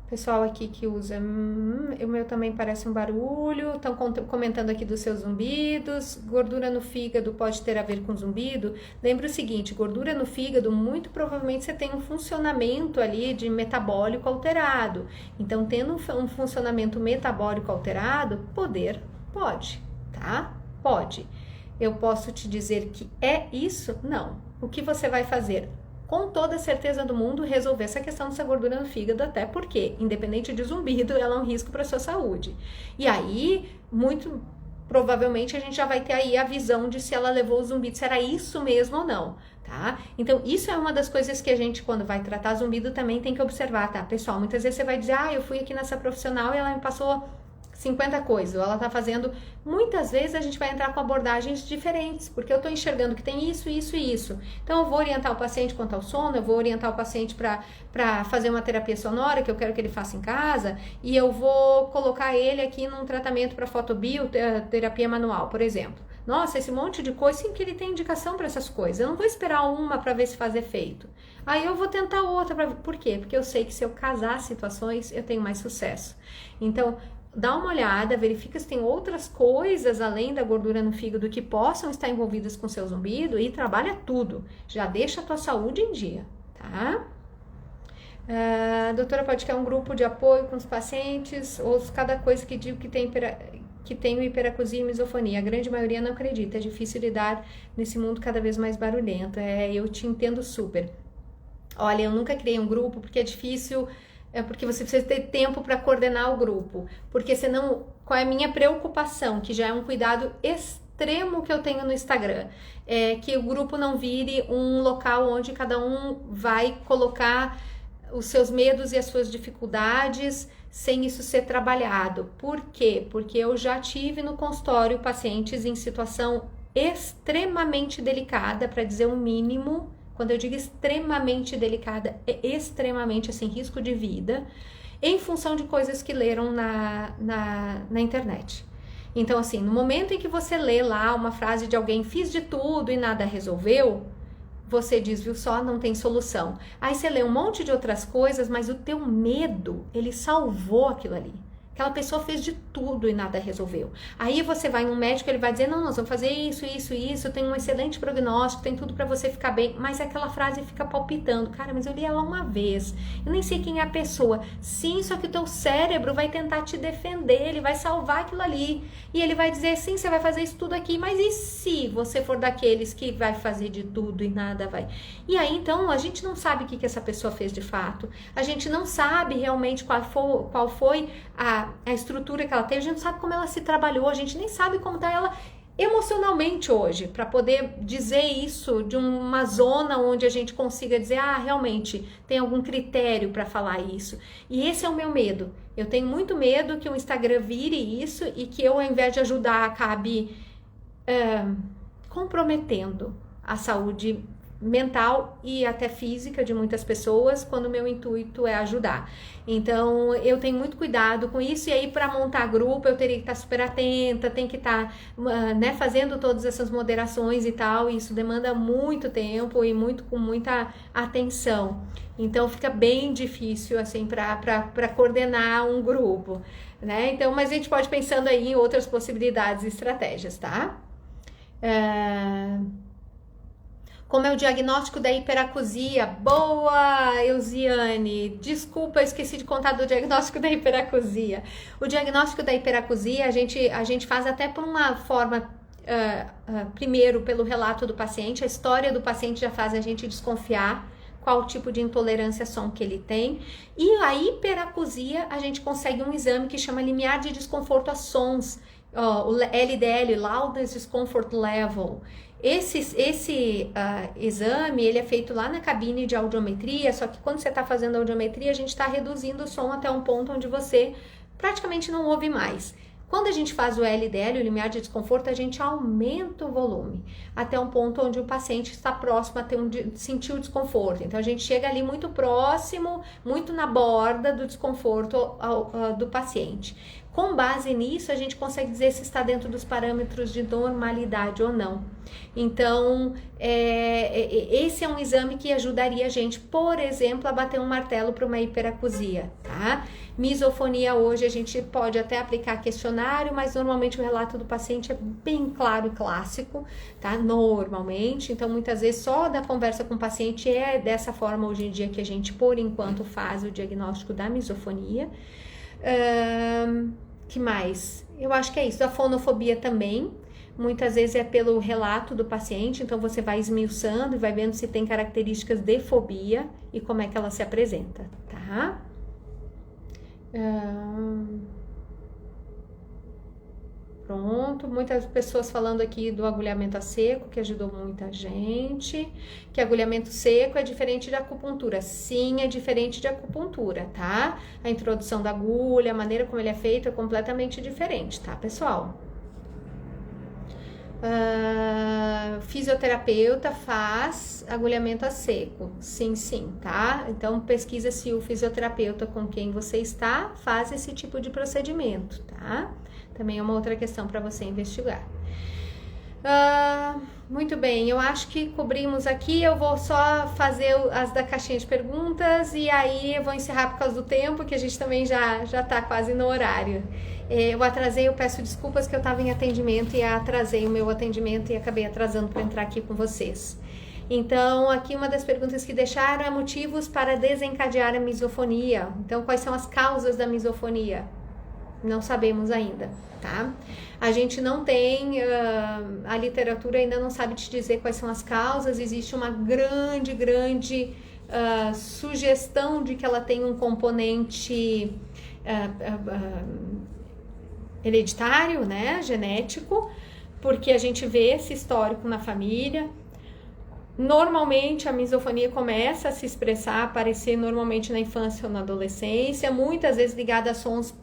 Pessoal aqui que usa, o meu também parece um barulho, estão comentando aqui dos seus zumbidos, gordura no fígado pode ter a ver com zumbido. Lembra o seguinte, gordura no fígado, muito provavelmente você tem um funcionamento ali de metabólico alterado. Então, tendo um funcionamento metabólico alterado, pode, tá? Pode. Eu posso te dizer que é isso? Não. O que você vai fazer? Com toda a certeza do mundo, resolver essa questão dessa gordura no fígado, até porque, independente de zumbido, ela é um risco para a sua saúde. E aí, muito provavelmente, a gente já vai ter aí a visão de se ela levou o zumbido, se era isso mesmo ou não, tá? Então, isso é uma das coisas que a gente, quando vai tratar zumbido, também tem que observar, tá? Pessoal, muitas vezes você vai dizer, eu fui aqui nessa profissional e ela me passou 50 coisas, ou ela tá fazendo, muitas vezes a gente vai entrar com abordagens diferentes, porque eu tô enxergando que tem isso, isso e isso. Então, eu vou orientar o paciente quanto ao sono, eu vou orientar o paciente para fazer uma terapia sonora, que eu quero que ele faça em casa, e eu vou colocar ele aqui num tratamento para fotobio, terapia manual, por exemplo. Nossa, esse monte de coisa, sim, que ele tem indicação para essas coisas. Eu não vou esperar uma para ver se faz efeito. Aí eu vou tentar outra, por quê? Porque eu sei que se eu casar situações, eu tenho mais sucesso. Então, dá uma olhada, verifica se tem outras coisas além da gordura no fígado que possam estar envolvidas com seu zumbido e trabalha tudo. Já deixa a tua saúde em dia, tá? Doutora, pode ter um grupo de apoio com os pacientes, ou cada coisa que digo que tem hiperacusia e misofonia. A grande maioria não acredita, é difícil lidar nesse mundo cada vez mais barulhento. Eu te entendo super. Olha, eu nunca criei um grupo porque é difícil... porque você precisa ter tempo para coordenar o grupo, porque senão, qual é a minha preocupação, que já é um cuidado extremo que eu tenho no Instagram, é que o grupo não vire um local onde cada um vai colocar os seus medos e as suas dificuldades sem isso ser trabalhado. Por quê? Porque eu já tive no consultório pacientes em situação extremamente delicada, para dizer o mínimo. Quando eu digo extremamente delicada, é extremamente, assim, risco de vida, em função de coisas que leram na internet. Então, assim, no momento em que você lê lá uma frase de alguém, fiz de tudo e nada resolveu, você diz, viu só, não tem solução. Aí você lê um monte de outras coisas, mas o teu medo, ele salvou aquilo ali. Aquela pessoa fez de tudo e nada resolveu. Aí você vai em um médico, ele vai dizer, não, nós vamos fazer isso, isso, isso, tem um excelente prognóstico, tem tudo para você ficar bem, mas aquela frase fica palpitando. Cara, mas eu li ela uma vez, eu nem sei quem é a pessoa. Sim, só que o teu cérebro vai tentar te defender, ele vai salvar aquilo ali. E ele vai dizer, sim, você vai fazer isso tudo aqui, mas e se você for daqueles que vai fazer de tudo e nada vai? E aí, então, a gente não sabe o que essa pessoa fez de fato, a gente não sabe realmente qual foi a estrutura que ela teve, a gente não sabe como ela se trabalhou, a gente nem sabe como está ela emocionalmente hoje, para poder dizer isso de uma zona onde a gente consiga dizer, realmente tem algum critério para falar isso. E esse é o meu medo. Eu tenho muito medo que o Instagram vire isso e que eu, ao invés de ajudar, acabe comprometendo a saúde mental e até física de muitas pessoas, quando o meu intuito é ajudar. Então, eu tenho muito cuidado com isso, e aí para montar grupo eu teria que estar super atenta, tem que estar fazendo todas essas moderações e tal, e isso demanda muito tempo e com muita atenção. Então, fica bem difícil, assim, para coordenar um grupo, né? Então, mas a gente pode ir pensando aí em outras possibilidades e estratégias, tá? Como é o diagnóstico da hiperacusia? Boa, Eusiane! Desculpa, eu esqueci de contar do diagnóstico da hiperacusia. O diagnóstico da hiperacusia a gente faz até por uma forma, primeiro pelo relato do paciente, a história do paciente já faz a gente desconfiar qual tipo de intolerância a som que ele tem. E a hiperacusia, a gente consegue um exame que chama limiar de desconforto a sons, o LDL, Loudness Discomfort Level. Esse exame, ele é feito lá na cabine de audiometria, só que quando você está fazendo audiometria, a gente está reduzindo o som até um ponto onde você praticamente não ouve mais. Quando a gente faz o LDL, o limiar de desconforto, a gente aumenta o volume até um ponto onde o paciente está próximo a sentir o desconforto. Então, a gente chega ali muito próximo, muito na borda do desconforto do paciente. Com base nisso, a gente consegue dizer se está dentro dos parâmetros de normalidade ou não. Então, esse é um exame que ajudaria a gente, por exemplo, a bater um martelo para uma hiperacusia, tá? Misofonia hoje a gente pode até aplicar questionário, mas normalmente o relato do paciente é bem claro e clássico, tá? Normalmente, então muitas vezes só da conversa com o paciente é dessa forma hoje em dia que a gente, por enquanto, faz o diagnóstico da misofonia. Que mais? Eu acho que é isso. A fonofobia também, muitas vezes é pelo relato do paciente, então você vai esmiuçando e vai vendo se tem características de fobia e como é que ela se apresenta, tá? Pronto, muitas pessoas falando aqui do agulhamento a seco, que ajudou muita gente, que agulhamento seco é diferente de acupuntura. Sim, é diferente de acupuntura, tá? A introdução da agulha, a maneira como ele é feito é completamente diferente, tá, pessoal? Fisioterapeuta faz agulhamento a seco, sim, tá? Então pesquisa se o fisioterapeuta com quem você está faz esse tipo de procedimento, tá? Também é uma outra questão para você investigar. Muito bem, eu acho que cobrimos aqui. Eu vou só fazer as da caixinha de perguntas e aí eu vou encerrar por causa do tempo, que a gente também já tá quase no horário. Eu atrasei, eu peço desculpas que eu estava em atendimento e atrasei o meu atendimento e acabei atrasando para entrar aqui com vocês. Então, aqui uma das perguntas que deixaram é motivos para desencadear a misofonia. Então, quais são as causas da misofonia? Não sabemos ainda, tá? A gente não tem, a literatura ainda não sabe te dizer quais são as causas. Existe uma grande sugestão de que ela tem um componente hereditário, né, genético, porque a gente vê esse histórico na família. Normalmente a misofonia começa a se expressar, aparecer normalmente na infância ou na adolescência, muitas vezes ligada a sons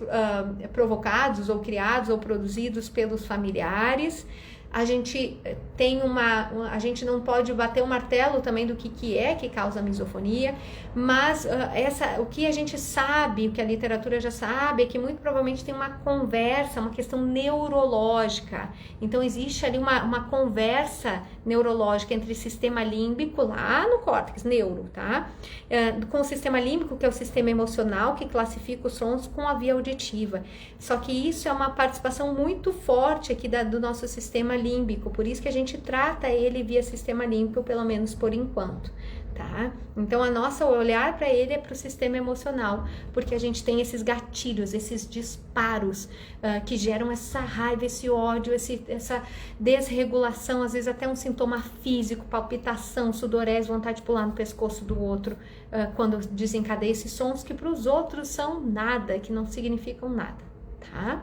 provocados ou criados ou produzidos pelos familiares. A gente tem a gente não pode bater o martelo também do que é que causa a misofonia, mas o que a gente sabe, o que a literatura já sabe, é que muito provavelmente tem uma conversa, uma questão neurológica. Então existe ali uma conversa neurológica entre sistema límbico, lá no córtex, neuro, tá? Com o sistema límbico, que é o sistema emocional, que classifica os sons, com a via auditiva. Só que isso é uma participação muito forte aqui do nosso sistema límbico, por isso que a gente trata ele via sistema límbico, pelo menos por enquanto, tá? Então, a nossa olhar para ele é para o sistema emocional, porque a gente tem esses gatilhos, esses disparos que geram essa raiva, esse ódio, essa desregulação, às vezes até um sintoma físico, palpitação, sudorese, vontade de pular no pescoço do outro, quando desencadeia esses sons que para os outros são nada, que não significam nada, tá?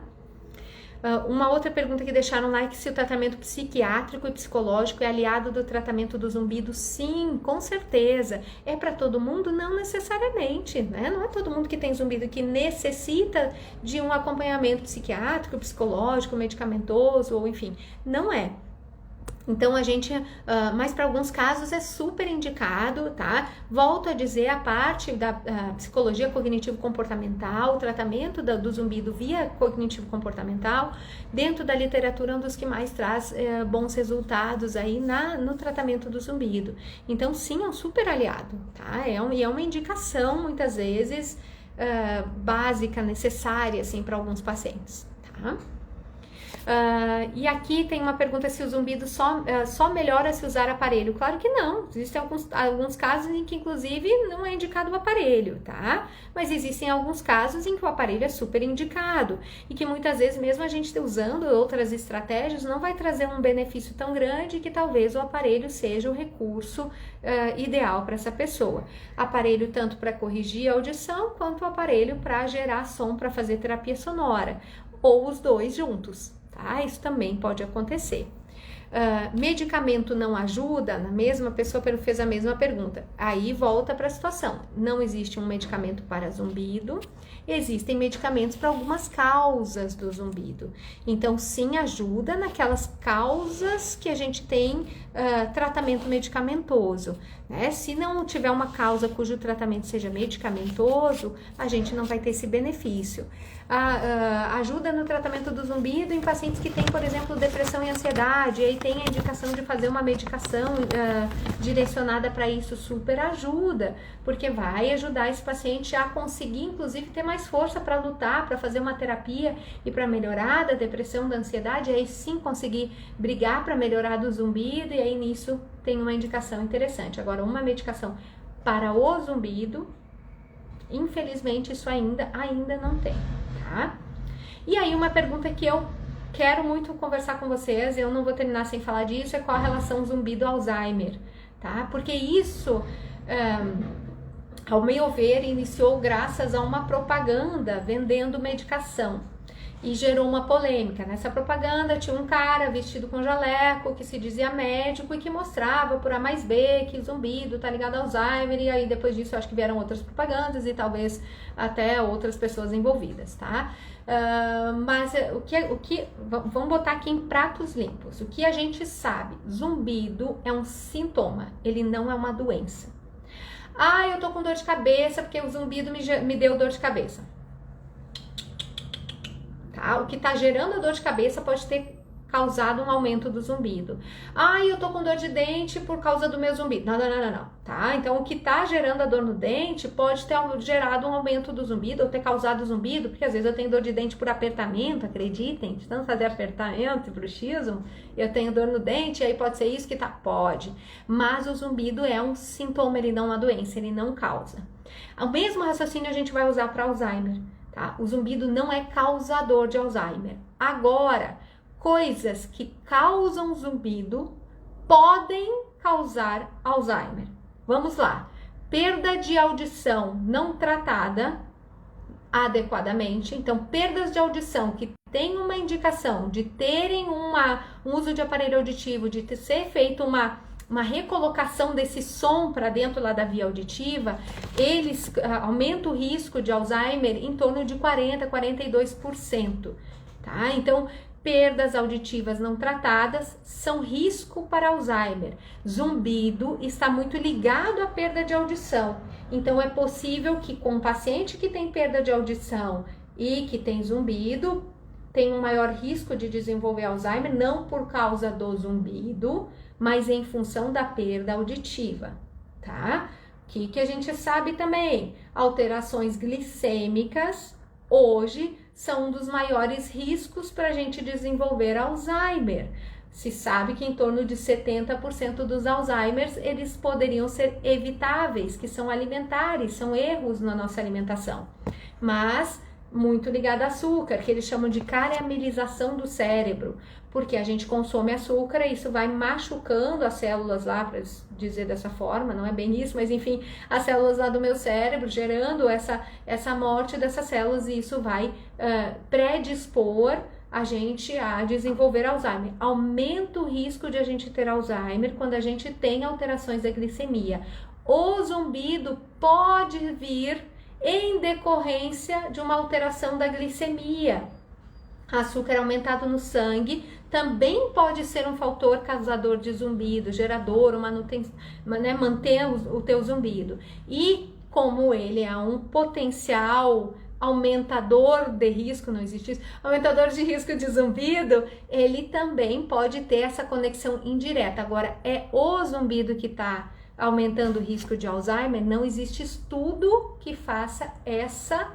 Uma outra pergunta que deixaram lá é que se o tratamento psiquiátrico e psicológico é aliado do tratamento do zumbido. Sim, com certeza. É para todo mundo? Não necessariamente, né? Não é todo mundo que tem zumbido que necessita de um acompanhamento psiquiátrico, psicológico, medicamentoso, ou enfim, não é. Então, a gente, mas para alguns casos é super indicado, tá? Volto a dizer, a parte da psicologia cognitivo-comportamental, o tratamento do zumbido via cognitivo-comportamental, dentro da literatura, é um dos que mais traz bons resultados aí no tratamento do zumbido. Então, sim, é um super aliado, tá? E é uma indicação, muitas vezes, básica, necessária, assim, para alguns pacientes, tá? E aqui tem uma pergunta se o zumbido só melhora se usar aparelho. Claro que não, existem alguns casos em que inclusive não é indicado o aparelho, tá? Mas existem alguns casos em que o aparelho é super indicado e que muitas vezes mesmo a gente usando outras estratégias não vai trazer um benefício tão grande que talvez o aparelho seja o recurso ideal para essa pessoa. Aparelho tanto para corrigir a audição quanto o aparelho para gerar som para fazer terapia sonora ou os dois juntos. Tá? Isso também pode acontecer. Medicamento não ajuda? A mesma pessoa fez a mesma pergunta. Aí volta para a situação. Não existe um medicamento para zumbido. Existem medicamentos para algumas causas do zumbido. Então, sim, ajuda naquelas causas que a gente tem tratamento medicamentoso. Né? Se não tiver uma causa cujo tratamento seja medicamentoso, a gente não vai ter esse benefício. Ajuda no tratamento do zumbido em pacientes que têm, por exemplo, depressão e ansiedade, e aí tem a indicação de fazer uma medicação direcionada para isso, super ajuda, porque vai ajudar esse paciente a conseguir, inclusive, ter mais força para lutar, para fazer uma terapia e para melhorar da depressão, da ansiedade, e aí sim conseguir brigar para melhorar do zumbido, e aí nisso tem uma indicação interessante. Agora, uma medicação para o zumbido, infelizmente, isso ainda não tem. Tá? E aí uma pergunta que eu quero muito conversar com vocês, eu não vou terminar sem falar disso, é qual a relação zumbido-Alzheimer, tá? Porque isso, ao meu ver, iniciou graças a uma propaganda vendendo medicação e gerou uma polêmica. Nessa propaganda tinha um cara vestido com jaleco que se dizia médico e que mostrava por A mais B que zumbido tá ligado ao Alzheimer, e aí depois disso eu acho que vieram outras propagandas e talvez até outras pessoas envolvidas, tá? Mas vamos botar aqui em pratos limpos. O que a gente sabe? Zumbido é um sintoma, ele não é uma doença. Eu tô com dor de cabeça porque o zumbido me deu dor de cabeça. Tá? O que está gerando a dor de cabeça pode ter causado um aumento do zumbido. Eu tô com dor de dente por causa do meu zumbido. Não. Tá? Então, o que está gerando a dor no dente pode ter gerado um aumento do zumbido ou ter causado zumbido, porque às vezes eu tenho dor de dente por apertamento, acreditem, de tanto fazer apertamento e bruxismo, eu tenho dor no dente, e aí pode ser isso que tá? Pode. Mas o zumbido é um sintoma, ele não é uma doença, ele não causa. O mesmo raciocínio a gente vai usar para Alzheimer. Tá? O zumbido não é causador de Alzheimer. Agora, coisas que causam zumbido podem causar Alzheimer. Vamos lá. Perda de audição não tratada adequadamente. Então, perdas de audição que têm uma indicação de terem um uso de aparelho auditivo, de ser feito uma recolocação desse som para dentro lá da via auditiva, eles aumentam o risco de Alzheimer em torno de 40-42%, tá? Então, perdas auditivas não tratadas são risco para Alzheimer. Zumbido está muito ligado à perda de audição. Então, é possível que com um paciente que tem perda de audição e que tem zumbido, tem um maior risco de desenvolver Alzheimer, não por causa do zumbido, mas em função da perda auditiva, tá? O que a gente sabe também? Alterações glicêmicas, hoje, são um dos maiores riscos para a gente desenvolver Alzheimer. Se sabe que em torno de 70% dos Alzheimers, eles poderiam ser evitáveis, que são alimentares, são erros na nossa alimentação. Mas muito ligado a açúcar, que eles chamam de caramelização do cérebro, porque a gente consome açúcar e isso vai machucando as células lá, para dizer dessa forma, não é bem isso, mas enfim, as células lá do meu cérebro, gerando essa morte dessas células, e isso vai predispor a gente a desenvolver Alzheimer. Aumenta o risco de a gente ter Alzheimer quando a gente tem alterações da glicemia. O zumbido pode vir em decorrência de uma alteração da glicemia. Açúcar aumentado no sangue também pode ser um fator causador de zumbido, gerador, manter o teu zumbido. E como ele é um potencial aumentador de risco, não existe isso, aumentador de risco de zumbido, ele também pode ter essa conexão indireta. Agora, é o zumbido que está aumentando o risco de Alzheimer? Não existe estudo que faça essa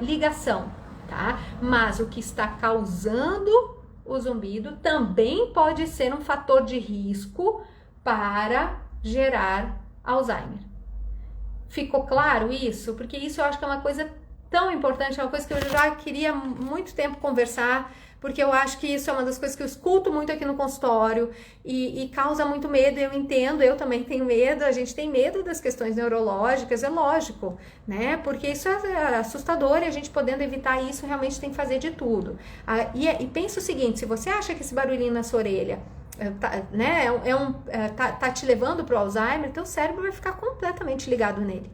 ligação, tá? Mas o que está causando o zumbido também pode ser um fator de risco para gerar Alzheimer. Ficou claro isso? Porque isso eu acho que é uma coisa tão importante, é uma coisa que eu já queria há muito tempo conversar, porque eu acho que isso é uma das coisas que eu escuto muito aqui no consultório e causa muito medo. Eu entendo, eu também tenho medo, a gente tem medo das questões neurológicas, é lógico, né? Porque isso é assustador e a gente podendo evitar isso realmente tem que fazer de tudo. E pensa o seguinte, se você acha que esse barulhinho na sua orelha tá te levando para o Alzheimer, teu cérebro vai ficar completamente ligado nele.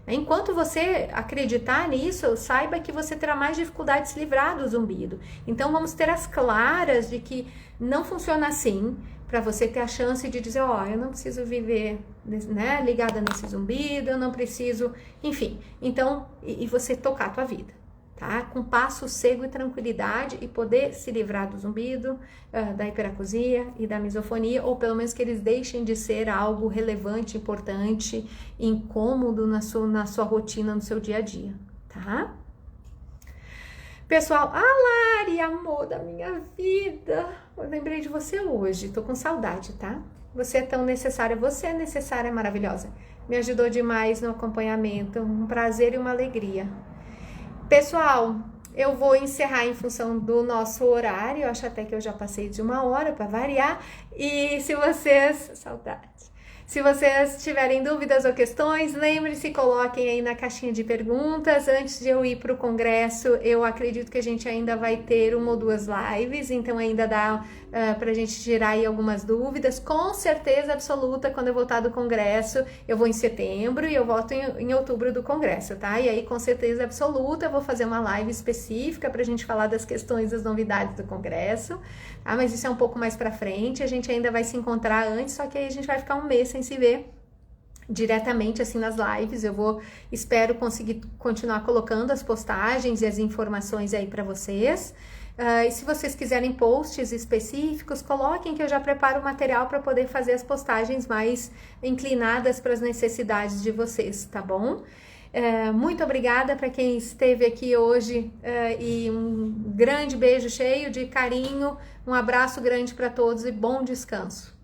Enquanto você acreditar nisso, saiba que você terá mais dificuldade de se livrar do zumbido. Então vamos ter as claras de que não funciona assim, para você ter a chance de dizer, eu não preciso viver, né, ligada nesse zumbido, eu não preciso, enfim. Então, e você tocar a tua vida, tá? Com passo, sossego e tranquilidade e poder se livrar do zumbido, da hiperacusia e da misofonia, ou pelo menos que eles deixem de ser algo relevante, importante, incômodo na sua rotina, no seu dia a dia, tá? Pessoal, Lari, amor da minha vida, eu lembrei de você hoje, tô com saudade, tá? Você é tão necessária, você é necessária, maravilhosa. Me ajudou demais no acompanhamento, um prazer e uma alegria. Pessoal, eu vou encerrar em função do nosso horário, eu acho até que eu já passei de 1 hora para variar, e se vocês, se vocês tiverem dúvidas ou questões, lembre-se, coloquem aí na caixinha de perguntas. Antes de eu ir para o congresso, eu acredito que a gente ainda vai ter 1 ou 2 lives, então ainda dá para a gente tirar aí algumas dúvidas. Com certeza absoluta, quando eu voltar do congresso, eu vou em setembro e eu volto em outubro do congresso, tá? E aí, com certeza absoluta, eu vou fazer uma live específica para a gente falar das questões, das novidades do congresso, tá? Mas isso é um pouco mais para frente, a gente ainda vai se encontrar antes, só que aí a gente vai ficar um mês sem se ver diretamente assim nas lives. Espero conseguir continuar colocando as postagens e as informações aí para vocês. E se vocês quiserem posts específicos, coloquem que eu já preparo o material para poder fazer as postagens mais inclinadas para as necessidades de vocês, tá bom? Muito obrigada para quem esteve aqui hoje e um grande beijo cheio de carinho, um abraço grande para todos e bom descanso.